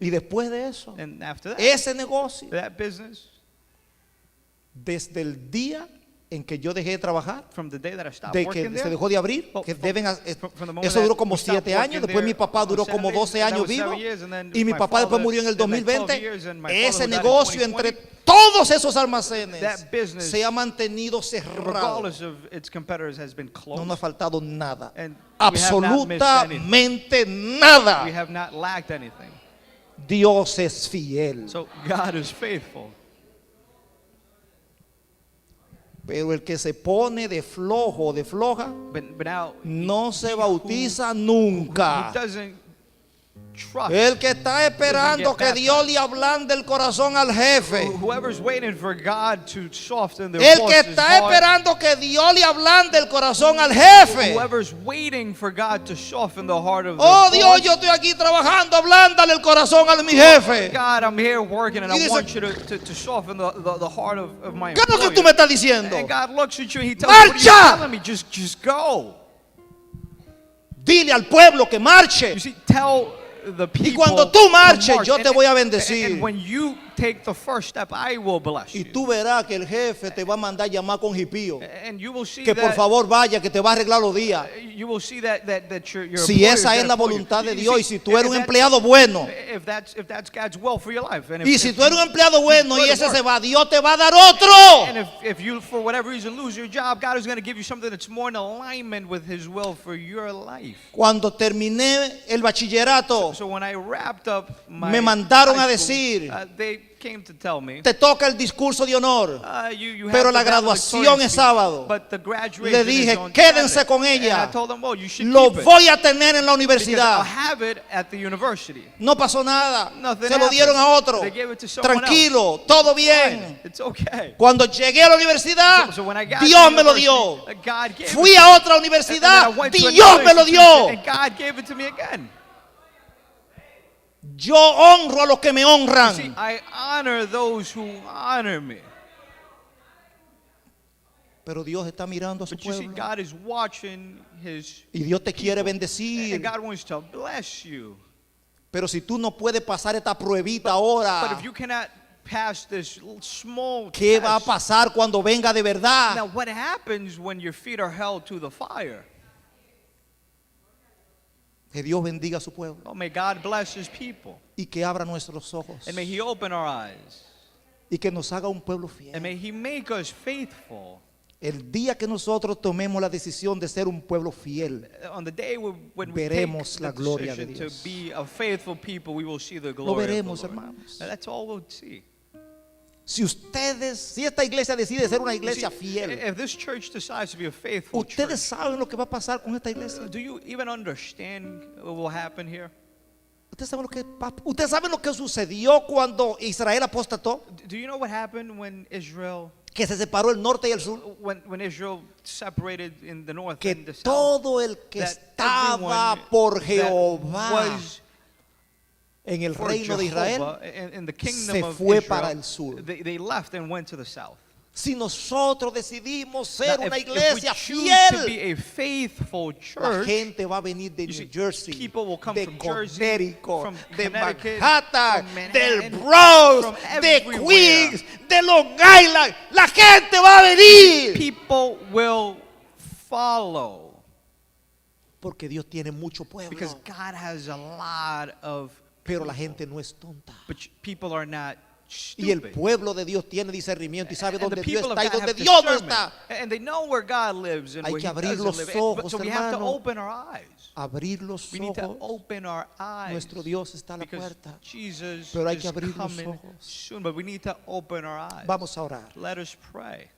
Y después de eso,
And after that,
ese negocio,
that business,
desde el día en que yo dejé de trabajar,
from the day that I stopped
de
working
que
there,
se dejó de abrir,
well,
que
from-
deben,
from the moment
eso duró
that
como
we stopped
7 años,
working
después mi
there
papá duró
on
como
Saturdays,
12
and that
años
was 7
vivo,
years, and then
y mi
my
papá después
father-
murió en el
and then 12
2020.
years, and my
Ese
father died in
negocio
2020.
entre todos esos almacenes
That business,
se ha mantenido cerrado.
regardless of its competitors, has been
No
closed.
nos ha faltado nada,
And we have not missed anything.
absolutamente
We
nada.
have not lacked anything.
Dios es fiel.
So God is faithful.
Pero el que se pone de flojo o de floja
But now,
no se
he
bautiza
who
nunca.
doesn't trust.
El que está esperando que Dios le ablande el corazón al jefe.
Whoever's waiting for God to soften their
El que
boss's
está
heart.
esperando que Dios le ablande el corazón al jefe.
Whoever's waiting for God to soften the heart of
Oh
their
Dios,
boss.
yo estoy aquí trabajando, ablándale el corazón a mi jefe.
God, I'm here working and
Y
I
dice,
want you to soften the heart of my
¿qué es lo que
employer.
tú me estás diciendo?
And God looks at you and he tells you, what are you
¡Marcha!
telling me? Just go.
Dile al pueblo que marche.
You see, tell the people
Y cuando tú marches,
to march.
yo te voy a bendecir.
And when you take the first step, I will bless
Y
you.
tú verás que el jefe te va a mandar llamar con jipío.
And you will see
Que por
that,
favor vaya, que te va a arreglar los días.
you will see that your
Si
employer
esa
is
es la
gonna pull you.
voluntad de
You
Dios
see,
y si tú eres
if
un
that's-
empleado bueno.
If that's God's will for your life. And
Y
if
si tú eres un
you-
empleado bueno
go
y
to
ese
work,
se va, Dios te va a dar otro.
and if you, for whatever reason, lose your job, God is going to give you something that's more in alignment with His will for your life.
Cuando terminé el bachillerato,
So when I wrapped up my
me mandaron
high
a
school,
decir,
they came to tell me,
te toca el discurso de honor.
you have
Pero
the
la graduación
valedictorian
es
speech,
sábado.
but the graduation
Le
is
dije,
on
quédense
Saturday.
con ella.
And I told them, well, you should
Lo
keep it,
voy a tener en la
because I'll
universidad.
have it at the university.
No pasó nada.
Nothing
Se lo
happened.
dieron a otro.
They gave it to someone
Tranquilo, todo
Fine,
bien.
it's okay.
Cuando llegué a la universidad,
So when I got to
Dios
the
me lo
university,
dio.
God gave
Fui
it
a
to me.
otra
And then I
universidad,
went to
Dios
another
me lo
institution,
dio.
and God gave it to me again.
Yo honro a los que me
See,
honran.
I honor those who honor me.
Pero Dios está mirando a su
But you see,
pueblo.
God is watching His
Y Dios te quiere
people.
bendecir.
And God wants to bless you.
Pero si tú no puedes pasar esta pruebita
But
ahora,
if you cannot pass this small
¿qué va a
test,
pasar cuando venga de
now
verdad?
what happens when your feet are held to the fire?
Que Dios bendiga a su pueblo
Oh, may God bless His people.
y que abra nuestros ojos
And may He open our eyes.
y que nos haga un pueblo
And
fiel.
may He make us faithful.
El día que nosotros tomemos la decisión de ser un pueblo fiel,
On the day when we
Veremos
take
la
the
gloria de
decision to
Dios.
be a faithful people, we will see the
lo
glory
veremos,
of the Lord.
hermanos.
That's all we'll see.
Si esta iglesia decide ser una
You see,
iglesia fiel,
if this church decides to be a faithful
ustedes
church,
saben lo que va a pasar con esta iglesia.
do you even understand what will happen here?
Ustedes saben lo que sucedió cuando Israel apostató,
Do you know what happened when Israel
que se separó el norte y el sur,
when Israel separated in the north
que
and the south?
todo el que
That
estaba
everyone
por
that
Jehová
was
en el
for
reino de Israel
Jehovah in the kingdom
se
of
fue
Israel,
para el sur.
they left and went to the south.
Si nosotros decidimos ser
Now,
una
if we
iglesia
choose to be
fiel,
a faithful
la
church,
gente va a venir de
you see,
New Jersey,
people will come
de
from Jersey,
Connecticut,
from
de
Connecticut,
Manhattan,
from Manhattan,
del Bronx,
from
de
everywhere.
Queens, de Long Island. La gente va a venir.
people will follow
Porque Dios tiene mucho
because
pueblo.
God has a lot of
Pero la
people.
gente no es tonta.
But people are not
Y el
stupid.
pueblo de Dios tiene discernimiento y sabe
And the
dónde Dios
people of
está y
God
dónde
have
Dios no
discernment.
está.
And they know where God lives and
Hay
where
que
He
abrir
doesn't
los
live.
ojos,
So we have to
hermano.
open our eyes.
Abrir los
We need to
ojos.
open our eyes.
Nuestro Dios está a la
Because
puerta.
Jesus
Pero hay
is
que abrir los
coming
ojos.
soon, but we need to open our eyes.
Vamos a orar.
Let us pray.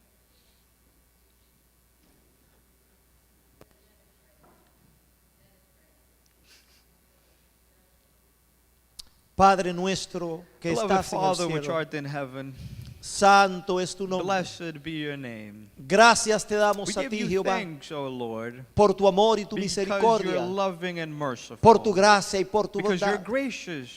Padre nuestro que
Beloved
estás en el
Father, which
cielo,
art in heaven,
santo es tu nombre.
blessed be your name.
Gracias te
We
damos a
give
ti,
you
Jehová,
thanks, O Lord,
por tu amor y tu
because you're
misericordia,
loving and merciful.
por tu gracia y por tu
Because you're
bondad.
gracious.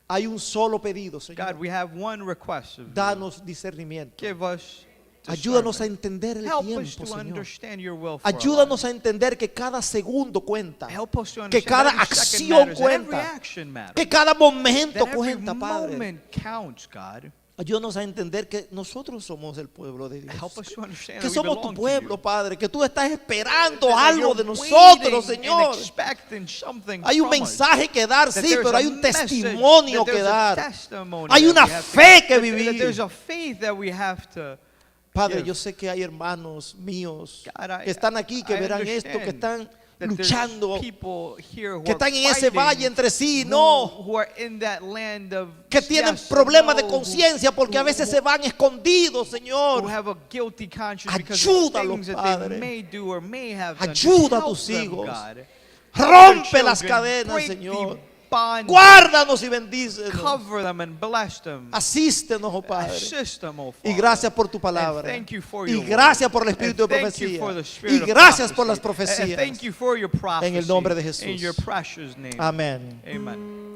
Hay un solo pedido,
God,
Señor.
we have one request of you.
Danos discernimiento.
Give us
Ayúdanos a
discernment.
entender el
Help us
tiempo,
to
Señor.
understand your will for our
Ayúdanos
lives.
a entender que cada segundo cuenta,
Help us to
que
understand
cada
that every second
acción
matters, that every
cuenta,
action matters,
que cada momento
that every
cuenta, Padre.
moment counts, God.
Ayúdanos a entender que nosotros somos el pueblo de Dios.
Help us to understand
Que
that we
somos tu
belong to
pueblo,
you.
Padre. Que tú estás esperando
That
algo
you're
de nosotros,
waiting
Señor.
and expecting something
Hay un
from us.
mensaje que dar,
That
sí,
there's
pero
a
hay un
message,
testimonio
that
que
there's a
dar.
testimony
Hay
that
una
we have to-
fe que
that
vivir.
there's a faith that we have to
Padre,
give.
yo sé que hay hermanos míos
God, I-
que están aquí, que
I
verán esto, que
understand
están
that there's
luchando,
people here who
que
are
están en ese
fighting,
valle entre sí,
who-
no,
who are in that land of
que tienen
yes and
problemas de
no,
conciencia porque a veces se van escondidos,
who
Señor.
have a guilty conscience because of
Ayúdalos,
things that
Padre.
they may do or may have done.
Ayuda a
Help
tus
them,
hijos.
God.
Rompe
Their
las
children,
cadenas,
break
Señor.
bond them,
Guárdanos y bendícenos.
cover them and bless them.
Asístenos, oh Padre.
Assist them, oh
Y
Father.
gracias por tu
And
palabra.
thank you for
Y
your
gracias
word.
por el espíritu de
And thank you
profecía.
for the spirit
Y
of
gracias por las
prophecy. And
profecías.
thank you for your prophecy.
En el nombre de Jesús.
In your precious name.
Amén.
Amen.